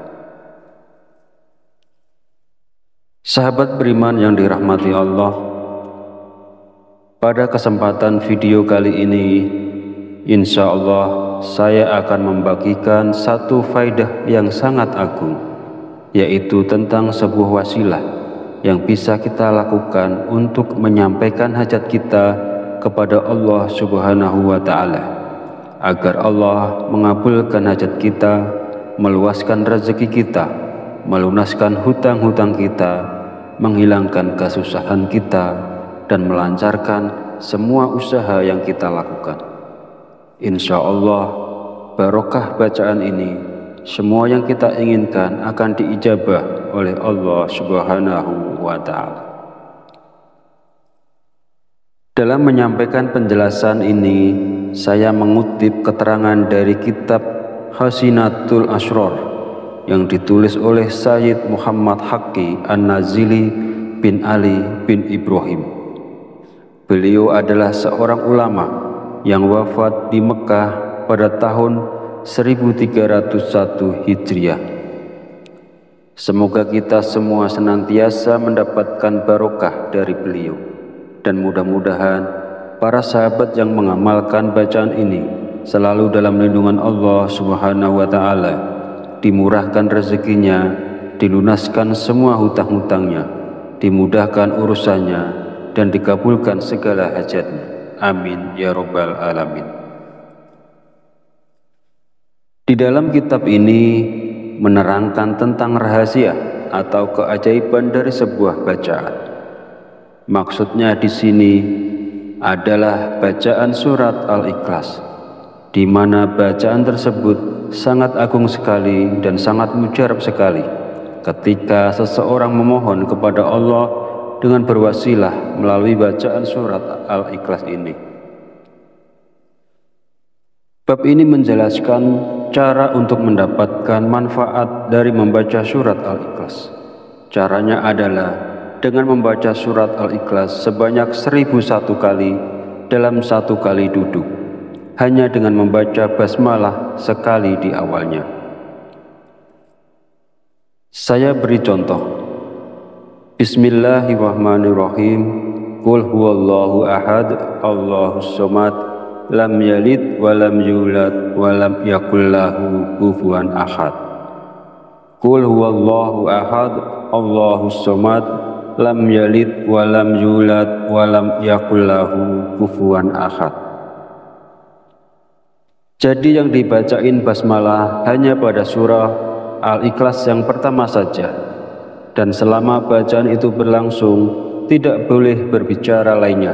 Sahabat beriman yang dirahmati Allah, pada kesempatan video kali ini, insya Allah saya akan membagikan satu faidah yang sangat agung, yaitu tentang sebuah wasilah yang bisa kita lakukan untuk menyampaikan hajat kita kepada Allah Subhanahu wa Ta'ala, agar Allah mengabulkan hajat kita, meluaskan rezeki kita, melunaskan hutang-hutang kita, menghilangkan kesusahan kita, dan melancarkan semua usaha yang kita lakukan. Insya Allah, barokah bacaan ini, semua yang kita inginkan akan diijabah oleh Allah Subhanahu wa Ta'ala. Dalam menyampaikan penjelasan ini, saya mengutip keterangan dari kitab Hasinatul Asrar yang ditulis oleh Sayyid Muhammad Haqqi An-Nazili bin Ali bin Ibrahim. Beliau adalah seorang ulama yang wafat di Mekah pada tahun 1301 Hijriah. Semoga kita semua senantiasa mendapatkan barokah dari beliau, dan mudah-mudahan para sahabat yang mengamalkan bacaan ini selalu dalam lindungan Allah Subhanahu wa Ta'ala, dimurahkan rezekinya, dilunaskan semua hutang-hutangnya, dimudahkan urusannya, dan dikabulkan segala hajatnya. Amin ya Rabbal Alamin. Di dalam kitab ini menerangkan tentang rahasia atau keajaiban dari sebuah bacaan. Maksudnya di sini adalah bacaan surat Al-Ikhlas, di mana bacaan tersebut sangat agung sekali dan sangat mujarab sekali ketika seseorang memohon kepada Allah dengan berwasilah melalui bacaan surat Al-Ikhlas ini. Bab ini menjelaskan cara untuk mendapatkan manfaat dari membaca surat Al-Ikhlas. Caranya adalah dengan membaca surat Al-Ikhlas sebanyak 1001 kali dalam satu kali duduk, hanya dengan membaca basmalah sekali di awalnya. Saya beri contoh. Bismillahirrahmanirrahim. Qul huwallahu ahad, Allahus somad, lam yalid walam yulad walam yakul lahu kufuwan ahad. Qul huwallahu ahad, Allahus somad, lam yalid walam yulad walam yakul lahu kufuwan ahad. Jadi yang dibacain basmalah hanya pada surah Al-Ikhlas yang pertama saja, dan selama bacaan itu berlangsung tidak boleh berbicara lainnya,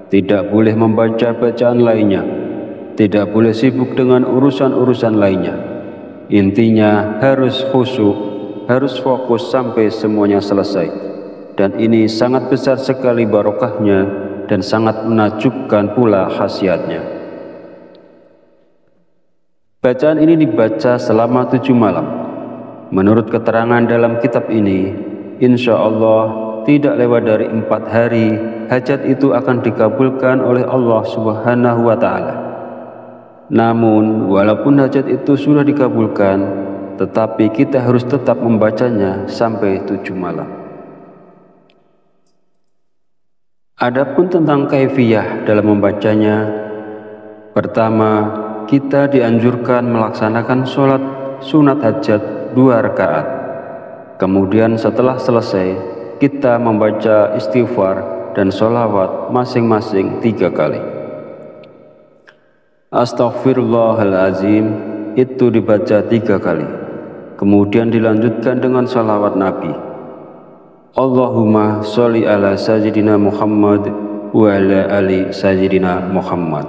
tidak boleh membaca bacaan lainnya, tidak boleh sibuk dengan urusan-urusan lainnya. Intinya harus khusyuk, harus fokus sampai semuanya selesai. Dan ini sangat besar sekali barokahnya dan sangat menakjubkan pula khasiatnya. Bacaan ini dibaca selama 7 malam. Menurut keterangan dalam kitab ini, insya Allah tidak lewat dari 4 hari hajat itu akan dikabulkan oleh Allah Subhanahu wa Ta'ala. Namun walaupun hajat itu sudah dikabulkan, tetapi kita harus tetap membacanya sampai 7 malam. Adapun tentang kaifiyah dalam membacanya, pertama, kita dianjurkan melaksanakan sholat sunat hajat 2 rakaat. Kemudian setelah selesai, kita membaca istighfar dan sholawat masing-masing 3 kali. Astaghfirullahalazim itu dibaca 3 kali. Kemudian dilanjutkan dengan sholawat Nabi. Allahumma sholli ala sayyidina Muhammad wa ala ali sayyidina Muhammad.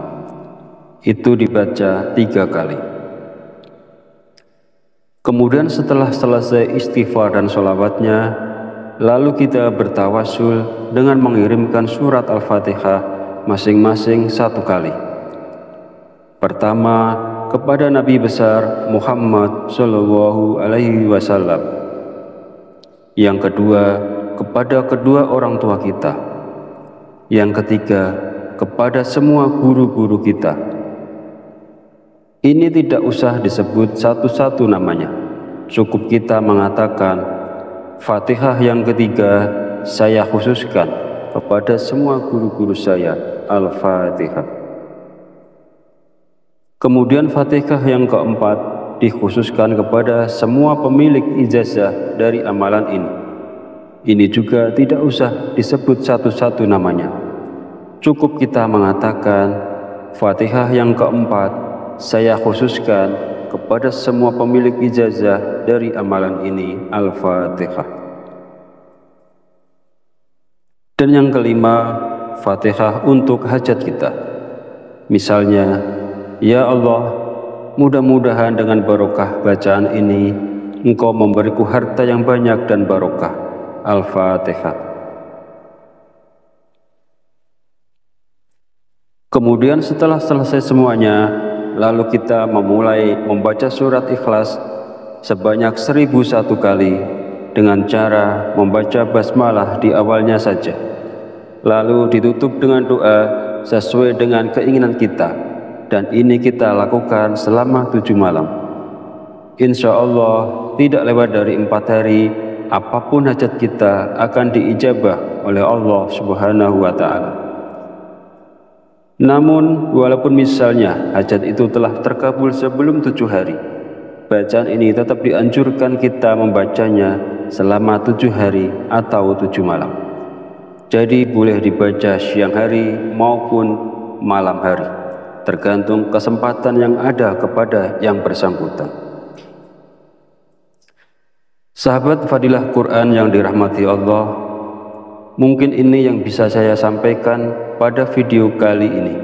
Itu dibaca 3 kali. Kemudian setelah selesai istighfar dan sholawatnya, lalu kita bertawasul dengan mengirimkan surat Al-Fatihah masing-masing 1 kali. Pertama, kepada Nabi besar Muhammad Shallallahu Alaihi Wasallam. Yang kedua, kepada kedua orang tua kita. Yang ketiga, kepada semua guru-guru kita. Ini tidak usah disebut satu-satu namanya. Cukup kita mengatakan, Fatihah yang ketiga saya khususkan kepada semua guru-guru saya, Al-Fatihah. Kemudian Fatihah yang keempat dikhususkan kepada semua pemilik ijazah dari amalan ini. Ini juga tidak usah disebut satu-satu namanya. Cukup kita mengatakan, Fatihah yang keempat saya khususkan kepada semua pemilik ijazah dari amalan ini, Al-Fatihah. Dan yang kelima, Fatihah untuk hajat kita. Misalnya, ya Allah, mudah-mudahan dengan barokah bacaan ini Engkau memberiku harta yang banyak dan barokah. Al-Fatihah. Kemudian setelah selesai semuanya, lalu kita memulai membaca surat Ikhlas sebanyak 1001 kali dengan cara membaca basmalah di awalnya saja. Lalu ditutup dengan doa sesuai dengan keinginan kita, dan ini kita lakukan selama 7 malam. Insya Allah tidak lewat dari 4 hari, apapun hajat kita akan diijabah oleh Allah Subhanahu wa Ta'ala. Namun walaupun misalnya hajat itu telah terkabul sebelum 7 hari, bacaan ini tetap dianjurkan kita membacanya selama 7 hari atau 7 malam. Jadi boleh dibaca siang hari maupun malam hari, tergantung kesempatan yang ada kepada yang bersangkutan. Sahabat Fadilah Quran yang dirahmati Allah, mungkin ini yang bisa saya sampaikan pada video kali ini.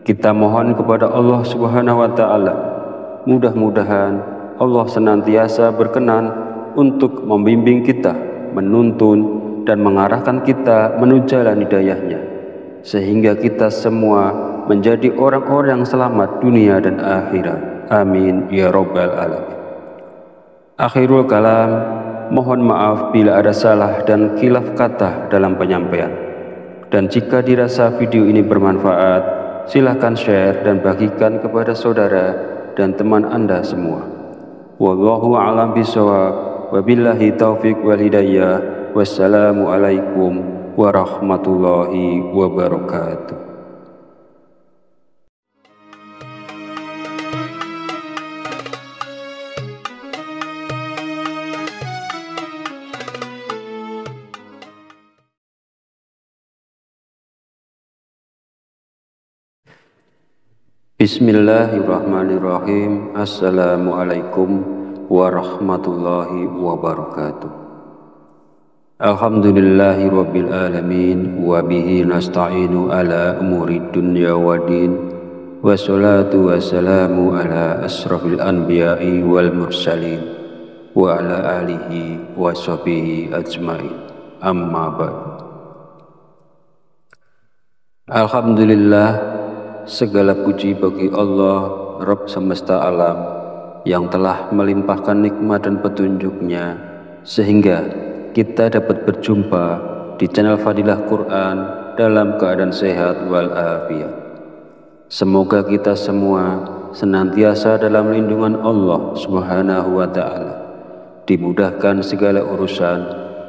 Kita mohon kepada Allah Subhanahu wa Ta'ala, mudah-mudahan Allah senantiasa berkenan untuk membimbing kita, menuntun dan mengarahkan kita menuju jalan hidayahnya, sehingga kita semua menjadi orang-orang yang selamat dunia dan akhirat. Amin ya rabbal alamin. Akhirul kalam, mohon maaf bila ada salah dan khilaf kata dalam penyampaian. Dan jika dirasa video ini bermanfaat, silahkan share dan bagikan kepada saudara dan teman Anda semua. Wallahu a'lam bishawab. Wabillahi taufiq wal hidayah. Wassalamualaikum warahmatullahi wabarakatuh. Bismillahirrahmanirrahim. Assalamualaikum warahmatullahi wabarakatuh. Alhamdulillahi rabbil alamin, wa bihi nasta'inu ala umuri dunya waddin, wassalatu wassalamu ala asrafil anbiya'i wal mursalin, wa ala alihi wa sahbihi ajmain, amma ba'du. Alhamdulillah, segala puji bagi Allah, Rabb semesta alam, yang telah melimpahkan nikmat dan petunjuknya sehingga kita dapat berjumpa di channel Fadilah Quran dalam keadaan sehat walafiat. Semoga kita semua senantiasa dalam lindungan Allah Subhanahu wa ta'ala, dimudahkan segala urusan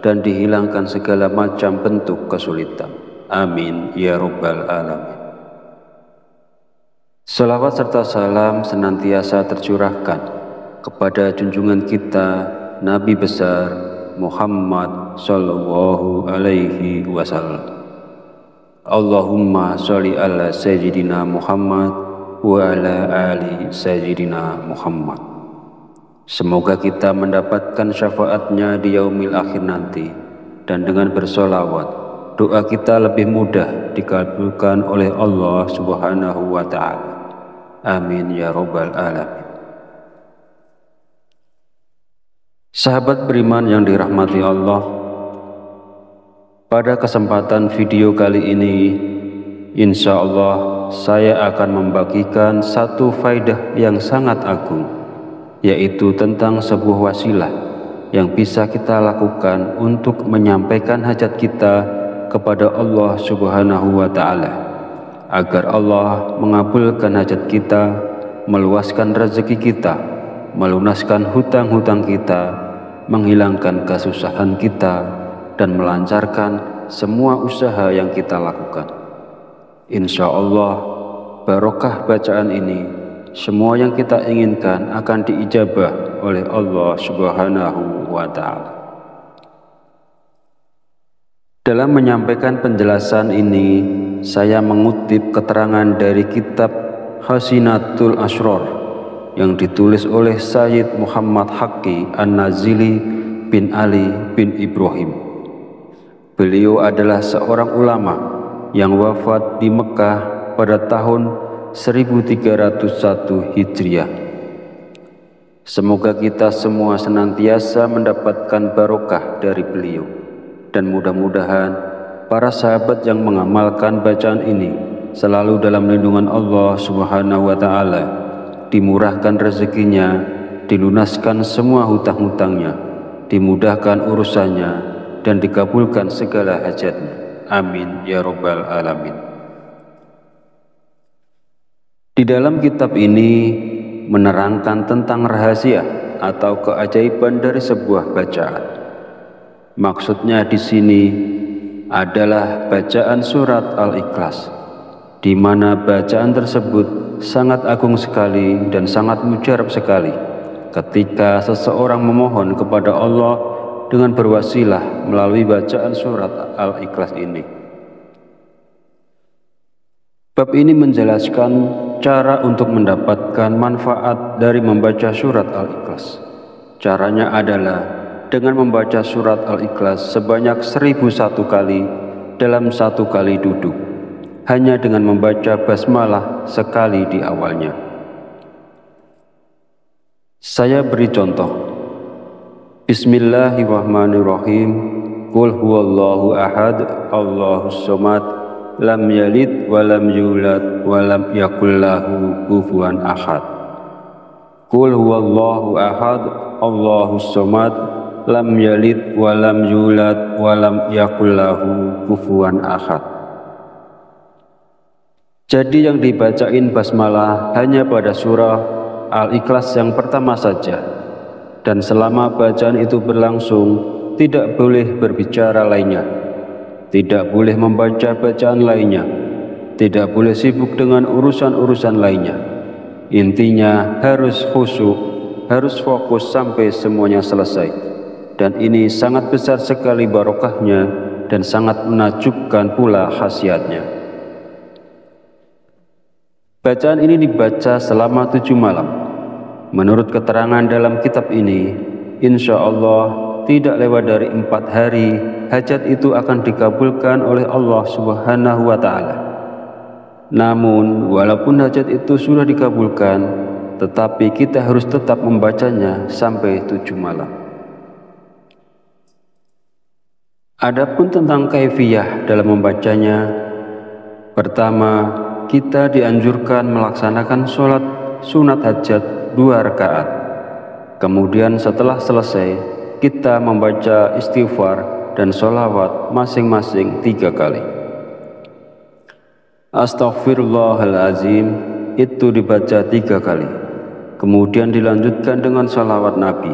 dan dihilangkan segala macam bentuk kesulitan. Amin ya rabbal alamin. Salawat serta salam senantiasa tercurahkan kepada junjungan kita Nabi besar Muhammad sallallahu alaihi wasallam. Allahumma sholli ala sayyidina Muhammad wa ala ali sayyidina Muhammad. Semoga kita mendapatkan syafaatnya di yaumil akhir nanti, dan dengan bersolawat doa kita lebih mudah dikabulkan oleh Allah Subhanahu wa ta'ala. Amin ya rabbal alamin. Sahabat beriman yang dirahmati Allah, pada kesempatan video kali ini insya Allah saya akan membagikan satu faidah yang sangat agung, yaitu tentang sebuah wasilah yang bisa kita lakukan untuk menyampaikan hajat kita kepada Allah Subhanahu wa ta'ala, agar Allah mengabulkan hajat kita, meluaskan rezeki kita, melunaskan hutang-hutang kita, menghilangkan kesusahan kita, dan melancarkan semua usaha yang kita lakukan. Insya Allah, barokah bacaan ini, semua yang kita inginkan akan diijabah oleh Allah Subhanahu wa ta'ala. Dalam menyampaikan penjelasan ini, saya mengutip keterangan dari kitab Hasinatul Asrar yang ditulis oleh Sayyid Muhammad Haqqi An-Nazili bin Ali bin Ibrahim. Beliau adalah seorang ulama yang wafat di Mekah pada tahun 1301 Hijriah. Semoga kita semua senantiasa mendapatkan barokah dari beliau, dan mudah-mudahan para sahabat yang mengamalkan bacaan ini selalu dalam lindungan Allah Subhanahu wa ta'ala, dimurahkan rezekinya, dilunaskan semua hutang-hutangnya, dimudahkan urusannya, dan dikabulkan segala hajatnya. Amin ya rabbal alamin. Di dalam kitab ini menerangkan tentang rahasia atau keajaiban dari sebuah bacaan. Maksudnya di sini adalah bacaan surat Al-Ikhlas, di mana bacaan tersebut sangat agung sekali dan sangat mujarab sekali ketika seseorang memohon kepada Allah dengan berwasilah melalui bacaan surat Al-Ikhlas ini. Bab ini menjelaskan cara untuk mendapatkan manfaat dari membaca surat Al-Ikhlas. Caranya adalah dengan membaca surat Al-Ikhlas sebanyak 1001 kali dalam satu kali duduk, hanya dengan membaca basmalah sekali di awalnya. Saya beri contoh. Bismillahirrahmanirrahim. Qul huwallahu ahad, Allahus somad, lam yalid wa lam yulad wa lam yakul lahu kufuwan ahad. Qul huwallahu ahad, Allahus samad, lam yalid wa lam yulad wa lam yakul lahu kufuwan ahad. Jadi yang dibacain basmalah hanya pada surah Al-Ikhlas yang pertama saja, dan selama bacaan itu berlangsung tidak boleh berbicara lainnya, tidak boleh membaca bacaan lainnya, tidak boleh sibuk dengan urusan-urusan lainnya. Intinya harus khusyuk, harus fokus sampai semuanya selesai. Dan ini sangat besar sekali barokahnya dan sangat menakjubkan pula khasiatnya. Bacaan ini dibaca selama 7 malam. Menurut keterangan dalam kitab ini, insya Allah tidak lewat dari 4 hari, hajat itu akan dikabulkan oleh Allah Subhanahu wa Ta'ala. Namun, walaupun hajat itu sudah dikabulkan, tetapi kita harus tetap membacanya sampai 7 malam. Adapun tentang kaifiyah dalam membacanya, pertama, kita dianjurkan melaksanakan sholat sunat hajat 2 rakaat. Kemudian setelah selesai, kita membaca istighfar dan sholawat masing-masing 3 kali. Astaghfirullahalazim itu dibaca 3 kali. Kemudian dilanjutkan dengan sholawat Nabi.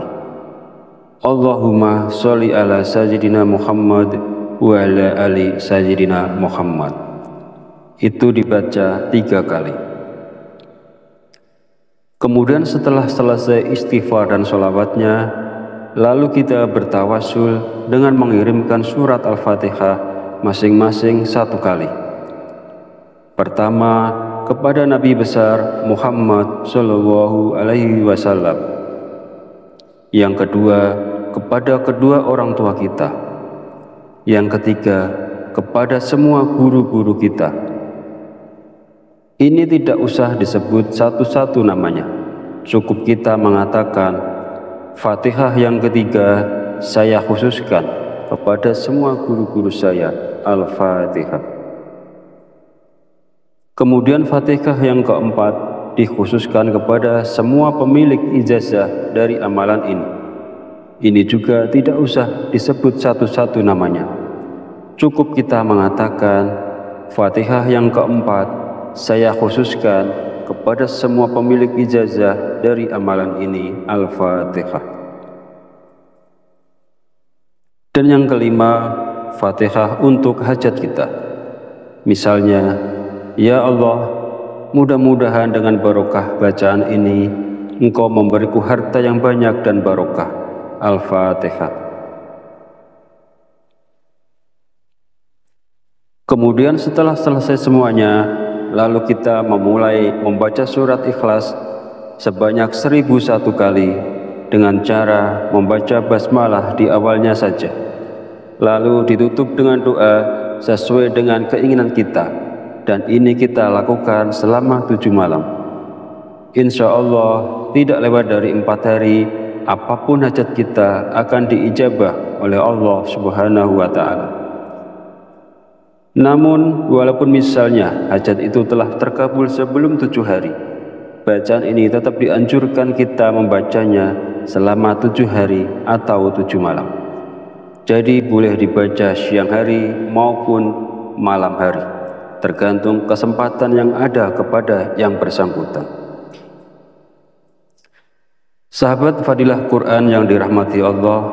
Allahumma sholli ala sayyidina Muhammad wa ala ali sayyidina Muhammad. Itu dibaca 3 kali. Kemudian setelah selesai istighfar dan sholawatnya, lalu kita bertawasul dengan mengirimkan surat Al-Fatihah masing-masing 1 kali. Pertama, kepada Nabi besar Muhammad Shallallahu Alaihi Wasallam. Yang kedua, kepada kedua orang tua kita. Yang ketiga, kepada semua guru-guru kita. Ini tidak usah disebut satu-satu namanya. Cukup kita mengatakan, Fatihah yang ketiga saya khususkan kepada semua guru-guru saya, Al-Fatihah. Kemudian Fatihah yang keempat dikhususkan kepada semua pemilik ijazah dari amalan ini. Ini juga tidak usah disebut satu-satu namanya. Cukup kita mengatakan, Fatihah yang keempat saya khususkan kepada semua pemilik ijazah dari amalan ini, Al-Fatihah. Dan yang kelima, Fatihah untuk hajat kita. Misalnya, ya Allah, mudah-mudahan dengan barokah bacaan ini Engkau memberiku harta yang banyak dan barokah. Al-Fatihah. Kemudian setelah selesai semuanya, lalu kita memulai membaca surat Ikhlas sebanyak 1001 kali dengan cara membaca basmalah di awalnya saja. Lalu ditutup dengan doa sesuai dengan keinginan kita, dan ini kita lakukan selama 7 malam. Insya Allah tidak lewat dari 4 hari, apapun hajat kita akan diijabah oleh Allah Subhanahu wa Ta'ala. Namun, walaupun misalnya hajat itu telah terkabul sebelum 7 hari, bacaan ini tetap dianjurkan kita membacanya selama 7 hari atau 7 malam. Jadi boleh dibaca siang hari maupun malam hari, tergantung kesempatan yang ada kepada yang bersangkutan. Sahabat Fadilah Quran yang dirahmati Allah,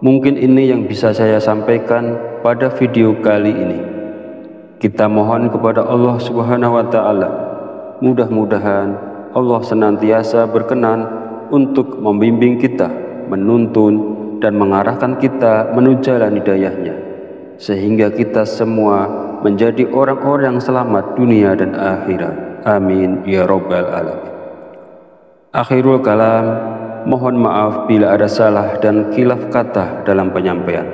mungkin ini yang bisa saya sampaikan pada video kali ini. Kita mohon kepada Allah Subhanahu wa Ta'ala, mudah-mudahan Allah senantiasa berkenan untuk membimbing kita, menuntun dan mengarahkan kita menuju jalan hidayahnya, sehingga kita semua menjadi orang-orang yang selamat dunia dan akhirat. Amin ya Rabbal Alamin. Akhirul kalam, mohon maaf bila ada salah dan khilaf kata dalam penyampaian.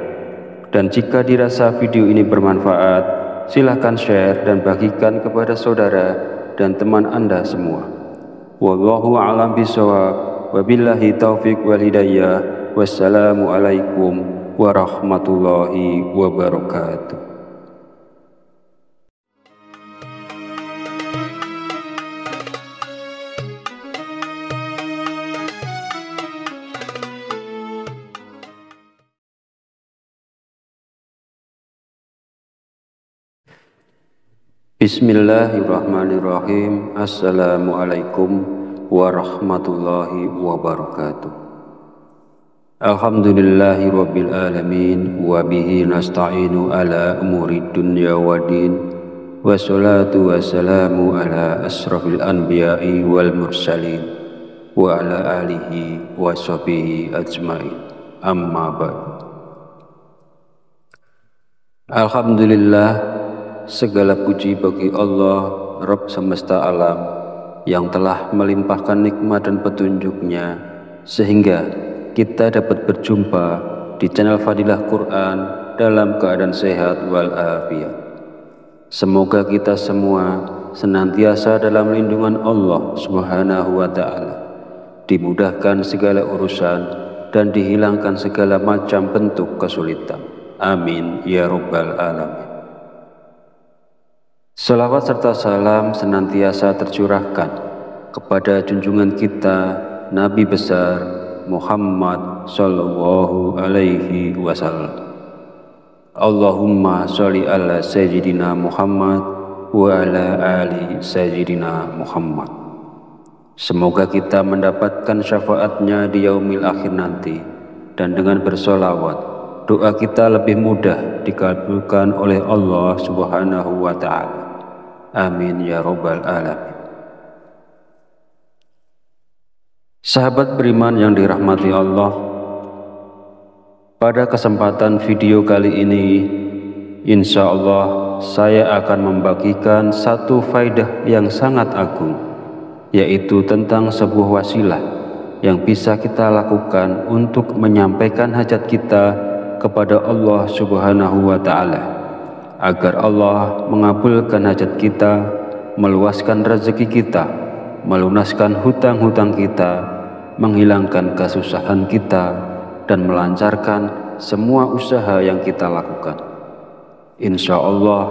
Dan jika dirasa video ini bermanfaat, silakan share dan bagikan kepada saudara dan teman Anda semua. Wallahu a'lam bishawab, wabillahi taufiq wal hidayah. Wassalamualaikum warahmatullahi wabarakatuh. Bismillahirrahmanirrahim. Assalamualaikum warahmatullahi wabarakatuh. Alhamdulillahirabbil alamin wa bihi nasta'inu ala umurid dunya waddin. Wassalatu wassalamu ala asrafil anbiya'i wal mursalin wa ala alihi wa sahbihi ajmain. Amma ba'du. Alhamdulillah, segala puji bagi Allah, Rabb semesta alam, yang telah melimpahkan nikmat dan petunjuknya sehingga kita dapat berjumpa di channel Fadilah Quran dalam keadaan sehat walafiat. Semoga kita semua senantiasa dalam lindungan Allah Subhanahu wa Ta'ala, dimudahkan segala urusan dan dihilangkan segala macam bentuk kesulitan. Amin ya Rabbal alamin. Salawat serta salam senantiasa tercurahkan kepada junjungan kita Nabi besar Muhammad sallallahu alaihi wasallam. Allahumma sholli ala sayyidina Muhammad wa ala ali sayyidina Muhammad. Semoga kita mendapatkan syafaatnya di yaumil akhir nanti, dan dengan bersolawat doa kita lebih mudah dikabulkan oleh Allah Subhanahu wa Ta'ala. Amin ya Rabbal alamin. Sahabat beriman yang dirahmati Allah, pada kesempatan video kali ini insya Allah saya akan membagikan satu faedah yang sangat agung, yaitu tentang sebuah wasilah yang bisa kita lakukan untuk menyampaikan hajat kita kepada Allah Subhanahu wa Ta'ala, agar Allah mengabulkan hajat kita, meluaskan rezeki kita, melunaskan hutang-hutang kita, menghilangkan kesusahan kita, dan melancarkan semua usaha yang kita lakukan. Insya Allah,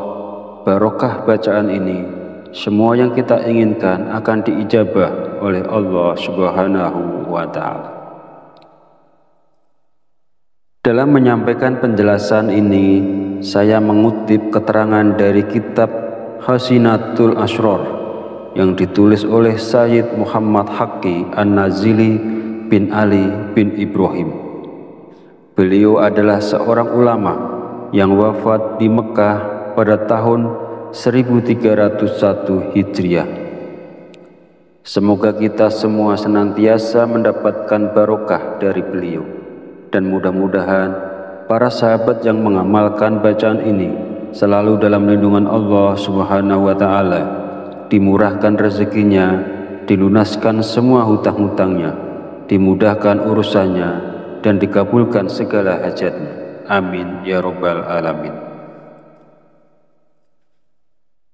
barokah bacaan ini, semua yang kita inginkan akan diijabah oleh Allah Subhanahu wa Ta'ala. Dalam menyampaikan penjelasan ini, saya mengutip keterangan dari kitab Hasinatul Asrar yang ditulis oleh Sayyid Muhammad Haqqi An-Nazili bin Ali bin Ibrahim. Beliau adalah seorang ulama yang wafat di Mekah pada tahun 1301 Hijriah. Semoga kita semua senantiasa mendapatkan barokah dari beliau, dan mudah-mudahan para sahabat yang mengamalkan bacaan ini selalu dalam lindungan Allah Subhanahu wa Ta'ala, dimurahkan rezekinya, dilunaskan semua hutang-hutangnya, dimudahkan urusannya, dan dikabulkan segala hajatnya. Amin ya Rabbal alamin.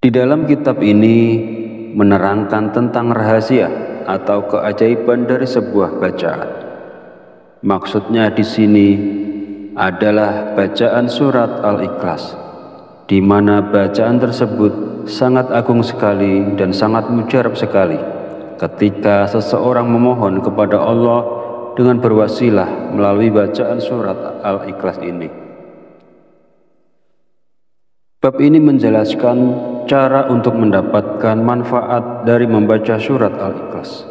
Di dalam kitab ini menerangkan tentang rahasia atau keajaiban dari sebuah bacaan. Maksudnya di sini adalah bacaan surat Al-Ikhlas, di mana bacaan tersebut sangat agung sekali dan sangat mujarab sekali ketika seseorang memohon kepada Allah dengan berwasilah melalui bacaan surat Al-Ikhlas ini. Bab ini menjelaskan cara untuk mendapatkan manfaat dari membaca surat Al-Ikhlas.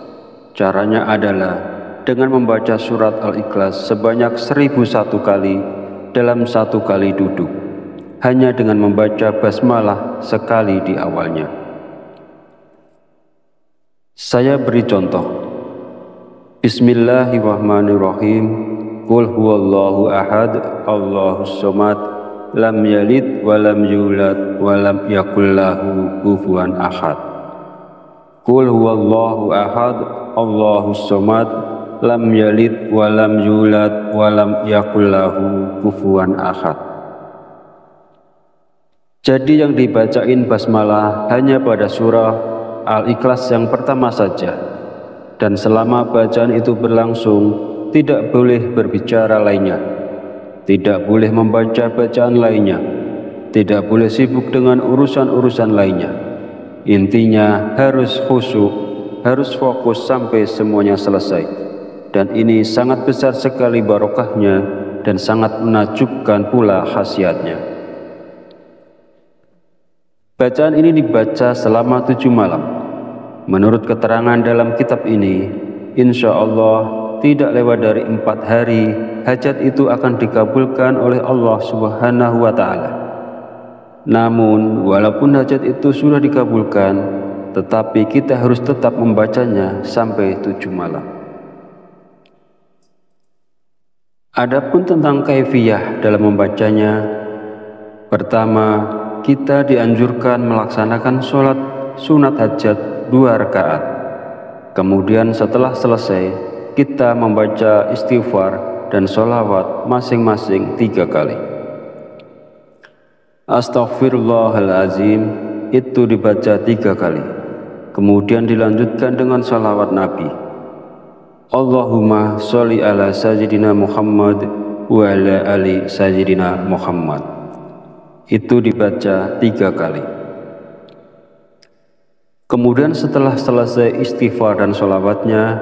Caranya adalah dengan membaca surat Al-Ikhlas sebanyak 1001 kali dalam satu kali duduk, hanya dengan membaca basmalah sekali di awalnya. Saya beri contoh. Bismillahirrahmanirrahim. Qul huwallahu ahad, Allahus somad, lam yalid wa lam yulad wa lam yakul lahu kufuwan ahad. Qul huwallahu ahad, Allahus somad, lam yalid wa lam yulad wa lam yakul lahu kufuwan ahad. Jadi yang dibacain basmalah hanya pada surah Al-Ikhlas yang pertama saja, dan selama bacaan itu berlangsung tidak boleh berbicara lainnya, tidak boleh membaca bacaan lainnya, tidak boleh sibuk dengan urusan-urusan lainnya. Intinya harus khusyuk, harus fokus sampai semuanya selesai. Dan ini sangat besar sekali barokahnya dan sangat menakjubkan pula khasiatnya. Bacaan ini dibaca selama 7 malam. Menurut keterangan dalam kitab ini, insya Allah tidak lewat dari 4 hari, hajat itu akan dikabulkan oleh Allah Subhanahu wa Ta'ala. Namun, walaupun hajat itu sudah dikabulkan, tetapi kita harus tetap membacanya sampai 7 malam. Adapun tentang kaifiyah dalam membacanya, pertama, kita dianjurkan melaksanakan sholat sunat hajat 2 rakaat. Kemudian setelah selesai, kita membaca istighfar dan sholawat masing-masing 3 kali. Astaghfirullahalazim itu dibaca 3 kali. Kemudian dilanjutkan dengan sholawat Nabi. Allahumma sholli ala sayyidina Muhammad wa ala ali sayyidina Muhammad. Itu dibaca 3 kali. Kemudian setelah selesai istighfar dan sholawatnya,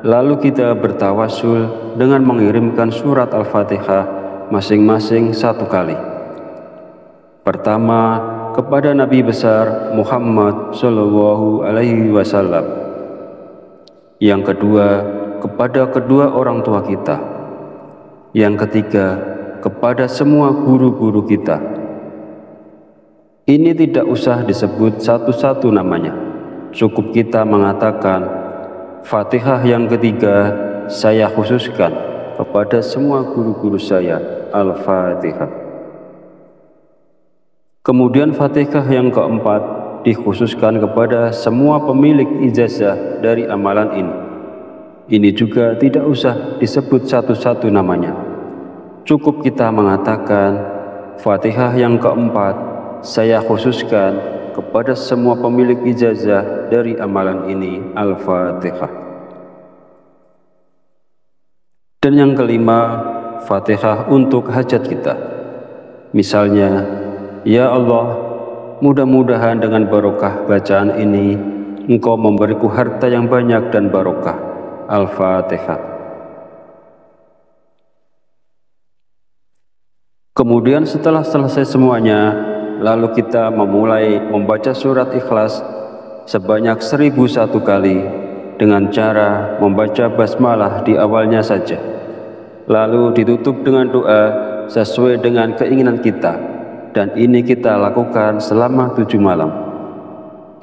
lalu kita bertawasul dengan mengirimkan surat Al-Fatihah masing-masing 1 kali. Pertama, kepada Nabi besar Muhammad Shallallahu Alaihi Wasallam. Yang kedua, kepada kedua orang tua kita. Yang ketiga, kepada semua guru-guru kita. Ini tidak usah disebut satu-satu namanya. Cukup kita mengatakan, Fatihah yang ketiga saya khususkan kepada semua guru-guru saya, Al-Fatihah. Kemudian Fatihah yang keempat dikhususkan kepada semua pemilik ijazah dari amalan ini. Ini juga tidak usah disebut satu-satu namanya. Cukup kita mengatakan, Fatihah yang keempat saya khususkan kepada semua pemilik ijazah dari amalan ini, Al-Fatihah. Dan yang kelima, Fatihah untuk hajat kita. Misalnya, ya Allah, mudah-mudahan dengan barokah bacaan ini Engkau memberiku harta yang banyak dan barokah. Al-Fatihah. Kemudian setelah selesai semuanya, lalu kita memulai membaca surat Ikhlas sebanyak 1001 kali dengan cara membaca basmalah di awalnya saja. Lalu ditutup dengan doa sesuai dengan keinginan kita, dan ini kita lakukan selama 7 malam.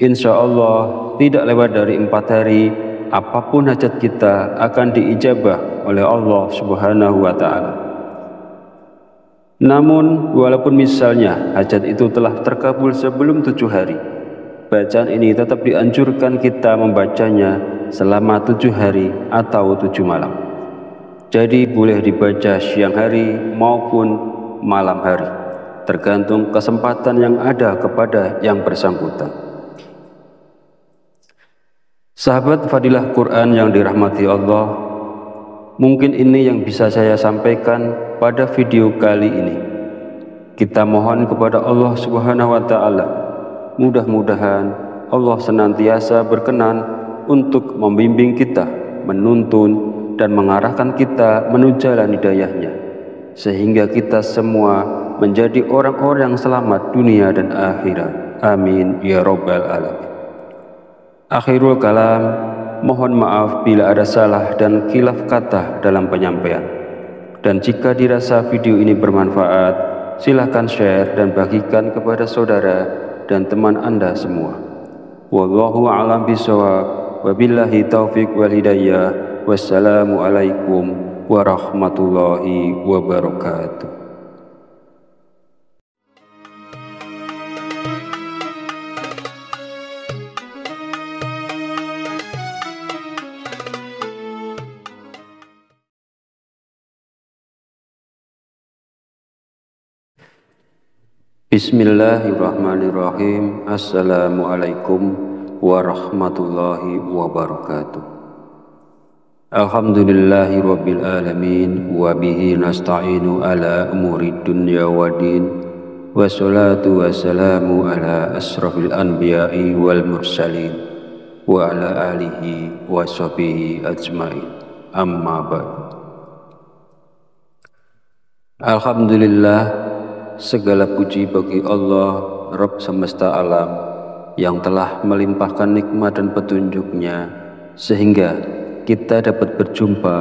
Insya Allah tidak lewat dari 4 hari, apapun hajat kita akan diijabah oleh Allah Subhanahu wa Ta'ala. Namun, walaupun misalnya hajat itu telah terkabul sebelum 7 hari, bacaan ini tetap dianjurkan kita membacanya selama 7 hari atau 7 malam. Jadi boleh dibaca siang hari maupun malam hari, tergantung kesempatan yang ada kepada yang bersangkutan. Sahabat Fadilah Quran yang dirahmati Allah, mungkin ini yang bisa saya sampaikan pada video kali ini. Kita mohon kepada Allah Subhanahu wa Ta'ala, mudah-mudahan Allah senantiasa berkenan untuk membimbing kita, menuntun dan mengarahkan kita menuju jalan hidayahnya, sehingga kita semua menjadi orang-orang yang selamat dunia dan akhirat. Amin ya Rabbal Alamin. Akhirul kalam, mohon maaf bila ada salah dan khilaf kata dalam penyampaian. Dan jika dirasa video ini bermanfaat, silakan share dan bagikan kepada saudara dan teman Anda semua. Wallahu a'lam bishawab, wabillahi taufiq wal hidayah. Wassalamualaikum warahmatullahi wabarakatuh. Bismillahirrahmanirrahim. Assalamualaikum warahmatullahi wabarakatuh. Alhamdulillahi rabbil alamin, wa bihi nasta'inu ala umuri dunya waddin, wassalatu wassalamu ala asrafil anbiya'i wal mursalin, wa ala alihi wa sahbihi ajmain. Amma ba'du. Alhamdulillah, segala puji bagi Allah Rabb semesta alam, yang telah melimpahkan nikmat dan petunjuk-Nya sehingga kita dapat berjumpa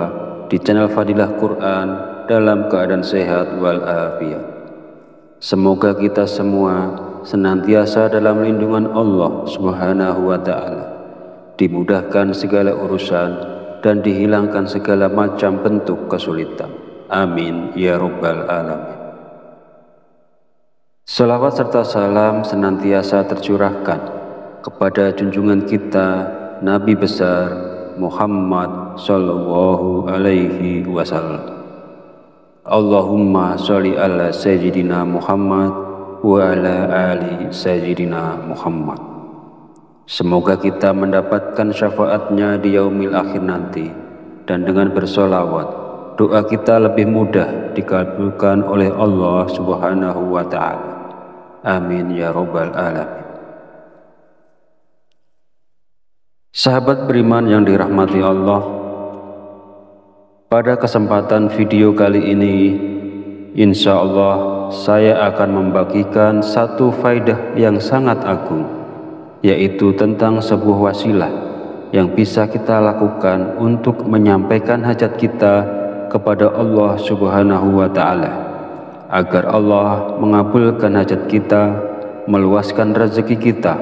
di channel Fadilah Quran dalam keadaan sehat walafiat. Semoga kita semua senantiasa dalam lindungan Allah Subhanahu wa Ta'ala, dimudahkan segala urusan dan dihilangkan segala macam bentuk kesulitan. Amin ya Rabbal Alamin. Salawat serta salam senantiasa tercurahkan kepada junjungan kita Nabi besar Muhammad sallallahu alaihi wasallam. Allahumma sholli ala sayyidina Muhammad wa ala ali sayyidina Muhammad. Semoga kita mendapatkan syafaatnya di yaumil akhir nanti, dan dengan bersolawat doa kita lebih mudah dikabulkan oleh Allah Subhanahu wa Ta'ala. Amin ya Rabbal Alamin. Sahabat beriman yang dirahmati Allah, pada kesempatan video kali ini, insya Allah saya akan membagikan satu faidah yang sangat agung, yaitu tentang sebuah wasilah yang bisa kita lakukan untuk menyampaikan hajat kita kepada Allah Subhanahu wa Ta'ala, agar Allah mengabulkan hajat kita, meluaskan rezeki kita,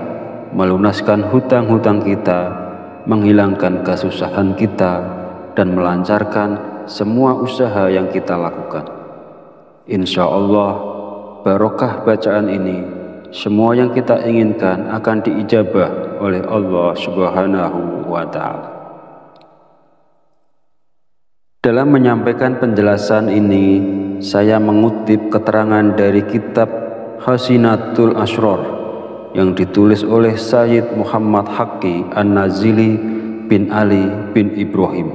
melunaskan hutang-hutang kita, menghilangkan kesusahan kita, dan melancarkan semua usaha yang kita lakukan. Insya Allah, barokah bacaan ini, semua yang kita inginkan akan diijabah oleh Allah Subhanahu wa Ta'ala. Dalam menyampaikan penjelasan ini, saya mengutip keterangan dari kitab Hasinatul Asrar yang ditulis oleh Sayyid Muhammad Haqqi An-Nazili bin Ali bin Ibrahim.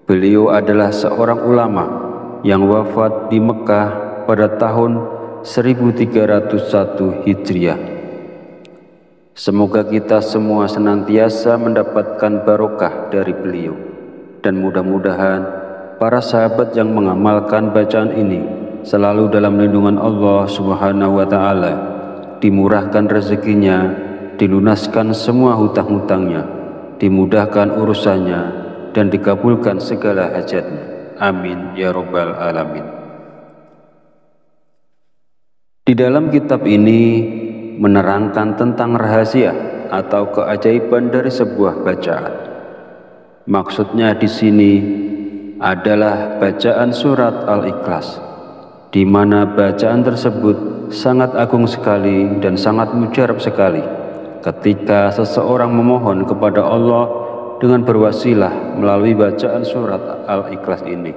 Beliau adalah seorang ulama yang wafat di Mekah pada tahun 1301 Hijriah. Semoga kita semua senantiasa mendapatkan barokah dari beliau, dan mudah-mudahan para sahabat yang mengamalkan bacaan ini selalu dalam lindungan Allah Subhanahu wa Ta'ala, dimurahkan rezekinya, dilunaskan semua hutang-hutangnya, dimudahkan urusannya, dan dikabulkan segala hajatnya. Amin ya Rabbal Alamin. Di dalam kitab ini menerangkan tentang rahasia atau keajaiban dari sebuah bacaan. Maksudnya di sini adalah bacaan surat Al-Ikhlas, di mana bacaan tersebut sangat agung sekali dan sangat mujarab sekali ketika seseorang memohon kepada Allah dengan berwasilah melalui bacaan surat Al-Ikhlas ini.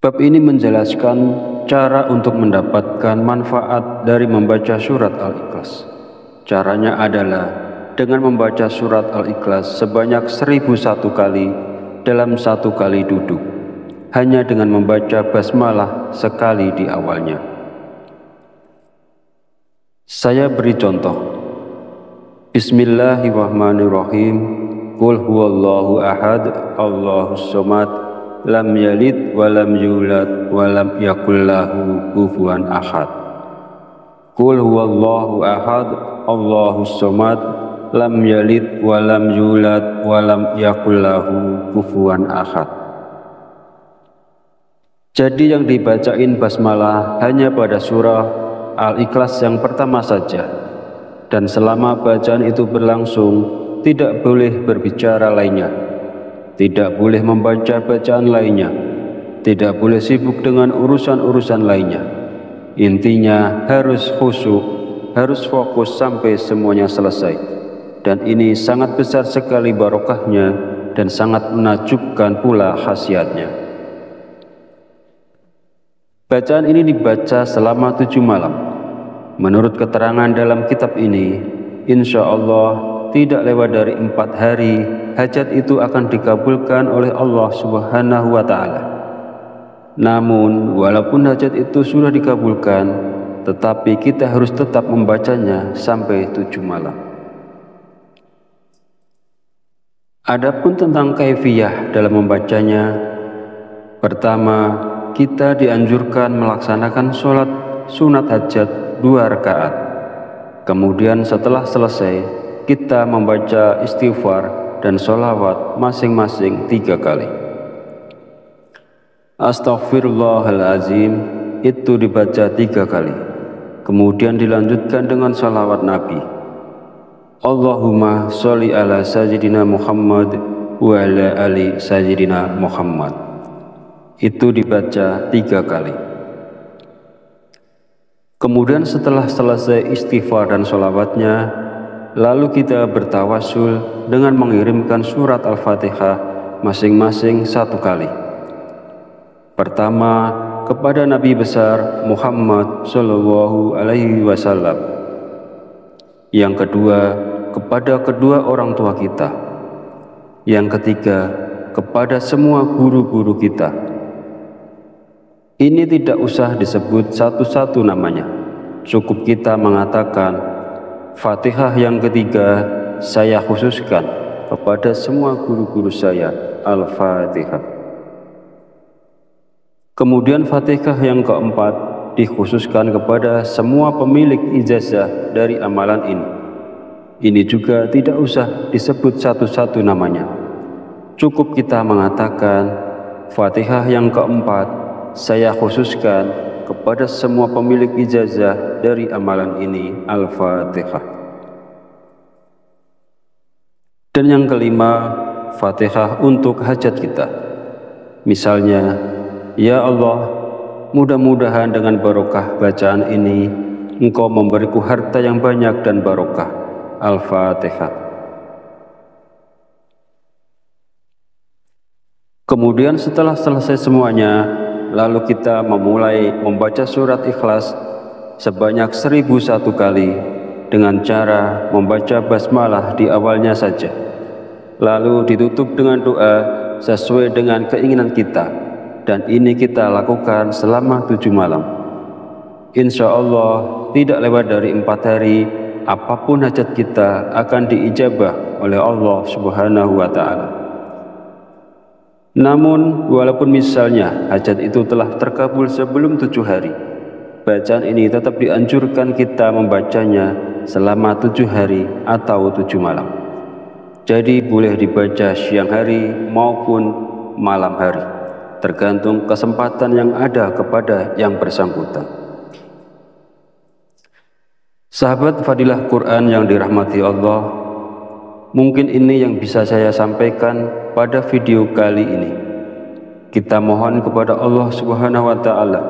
Bab ini menjelaskan cara untuk mendapatkan manfaat dari membaca surat Al-Ikhlas. Caranya adalah dengan membaca surat Al-Ikhlas sebanyak 1001 kali dalam satu kali duduk, hanya dengan membaca basmalah sekali di awalnya. Saya beri contoh. Bismillahirrahmanirrahim. Qul huwallahu ahad, Allahus somad, lam yalid wa lam yulad wa lam yakul lahu kufuwan ahad. Qul huwallahu ahad, Allahus somad, lam yalid wa lam yulad wa lam yakul lahu kufuwan ahad. Jadi yang dibacain basmalah hanya pada surah Al-Ikhlas yang pertama saja, dan selama bacaan itu berlangsung tidak boleh berbicara lainnya, tidak boleh membaca bacaan lainnya, tidak boleh sibuk dengan urusan-urusan lainnya. Intinya harus khusyuk, harus fokus sampai semuanya selesai. Dan ini sangat besar sekali barokahnya dan sangat menakjubkan pula khasiatnya. Bacaan ini dibaca selama 7 malam. Menurut keterangan dalam kitab ini, insya Allah tidak lewat dari 4 hari, hajat itu akan dikabulkan oleh Allah Subhanahu wa Ta'ala. Namun, walaupun hajat itu sudah dikabulkan, tetapi kita harus tetap membacanya sampai 7 malam. Adapun tentang kaifiyah dalam membacanya, pertama, kita dianjurkan melaksanakan sholat sunat hajat 2 rakaat. Kemudian setelah selesai, kita membaca istighfar dan sholawat masing-masing 3 kali. Astaghfirullahalazim itu dibaca 3 kali. Kemudian dilanjutkan dengan sholawat Nabi. Allahumma sholli ala sayyidina Muhammad wa ala ali sayyidina Muhammad. Itu dibaca 3 kali. Kemudian setelah selesai istighfar dan sholawatnya, lalu kita bertawasul dengan mengirimkan surat Al-Fatihah masing-masing 1 kali. Pertama, kepada Nabi besar Muhammad Shallallahu Alaihi Wasallam. Yang kedua, kepada kedua orang tua kita. Yang ketiga, kepada semua guru-guru kita. Ini tidak usah disebut satu-satu namanya. Cukup kita mengatakan, Fatihah yang ketiga saya khususkan kepada semua guru-guru saya. Al-Fatihah. Kemudian Fatihah yang keempat dikhususkan kepada semua pemilik ijazah dari amalan ini. Ini juga tidak usah disebut satu-satu namanya. Cukup kita mengatakan, Fatihah yang keempat saya khususkan kepada semua pemilik ijazah dari amalan ini. Al-Fatihah. Dan yang kelima, Fatihah untuk hajat kita. Misalnya, ya Allah, mudah-mudahan dengan barokah bacaan ini Engkau memberiku harta yang banyak dan barokah. Al-Fatihah. Kemudian setelah selesai semuanya, lalu kita memulai membaca surat Ikhlas sebanyak 1001 kali dengan cara membaca basmalah di awalnya saja. Lalu ditutup dengan doa sesuai dengan keinginan kita. Dan ini kita lakukan selama 7 malam. Insya Allah tidak lewat dari 4 hari, apapun hajat kita akan diijabah oleh Allah Subhanahu wa Ta'ala. Namun walaupun misalnya hajat itu telah terkabul sebelum 7 hari, bacaan ini tetap dianjurkan kita membacanya selama 7 hari atau 7 malam. Jadi boleh dibaca siang hari maupun malam hari, tergantung kesempatan yang ada kepada yang bersangkutan. Sahabat Fadilah Quran yang dirahmati Allah, mungkin ini yang bisa saya sampaikan pada video kali ini. Kita mohon kepada Allah Subhanahu wa Ta'ala,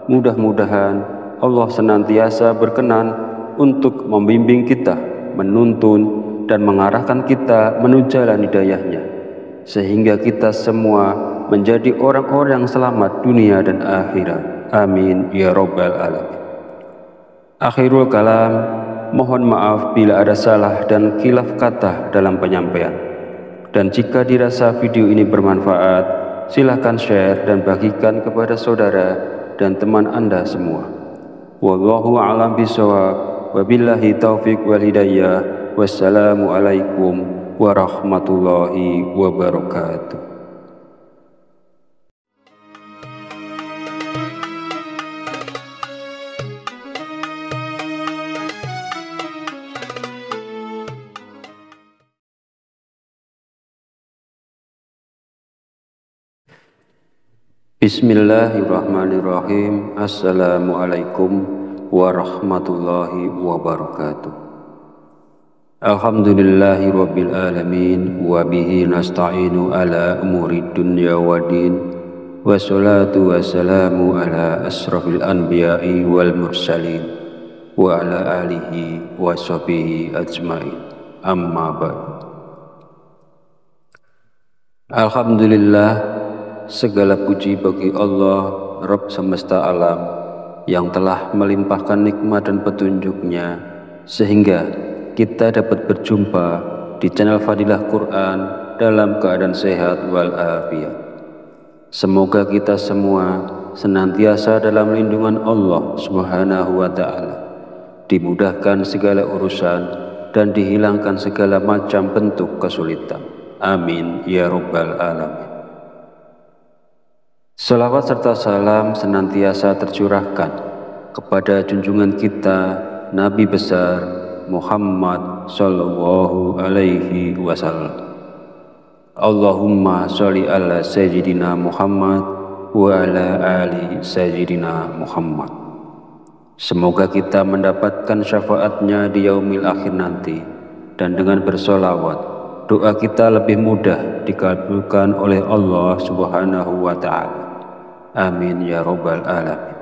mudah-mudahan Allah senantiasa berkenan untuk membimbing kita, menuntun dan mengarahkan kita menuju jalan hidayahnya, sehingga kita semua menjadi orang-orang yang selamat dunia dan akhirat. Amin ya Rabbal Alamin. Akhirul kalam, mohon maaf bila ada salah dan khilaf kata dalam penyampaian. Dan jika dirasa video ini bermanfaat, silakan share dan bagikan kepada saudara dan teman Anda semua. Wallahu a'lam bishawab, wabillahi taufiq wal hidayah. Wassalamualaikum warahmatullahi wabarakatuh. Bismillahirrahmanirrahim. Assalamualaikum warahmatullahi wabarakatuh. Alhamdulillahi rabbil alamin, wa bihi nasta'inu ala umuri dunya waddin, wassalatu wassalamu ala asrafil anbiya'i wal mursalin, wa ala alihi wa sahbihi ajmain. Amma ba'du. Alhamdulillah, segala puji bagi Allah, Rabb semesta alam, yang telah melimpahkan nikmat dan petunjuknya sehingga kita dapat berjumpa di channel Fadilah Quran dalam keadaan sehat walafiat. Semoga kita semua senantiasa dalam lindungan Allah Subhanahu wa Ta'ala, dimudahkan segala urusan dan dihilangkan segala macam bentuk kesulitan. Amin ya Rabbal Alamin. Salawat serta salam senantiasa tercurahkan kepada junjungan kita Nabi besar Muhammad sallallahu alaihi wasallam. Allahumma sholli ala sayyidina Muhammad wa ala ali sayyidina Muhammad. Semoga kita mendapatkan syafaatnya di yaumil akhir nanti, dan dengan bersolawat doa kita lebih mudah dikabulkan oleh Allah Subhanahu wa ta'ala. Amin ya rabbal alamin.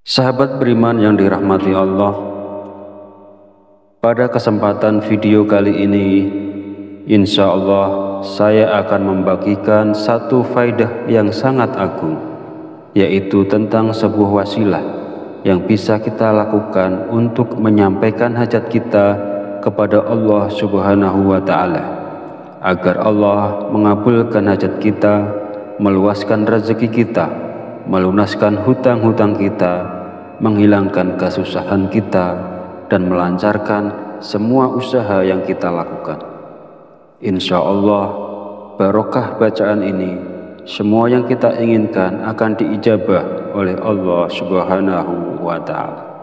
Sahabat beriman yang dirahmati Allah, pada kesempatan video kali ini, insya Allah saya akan membagikan satu faidah yang sangat agung, yaitu tentang sebuah wasilah yang bisa kita lakukan untuk menyampaikan hajat kita kepada Allah Subhanahu wa ta'ala, agar Allah mengabulkan hajat kita, meluaskan rezeki kita, melunaskan hutang-hutang kita, menghilangkan kesusahan kita, dan melancarkan semua usaha yang kita lakukan. Insya Allah, barokah bacaan ini, semua yang kita inginkan akan diijabah oleh Allah Subhanahu wa ta'ala.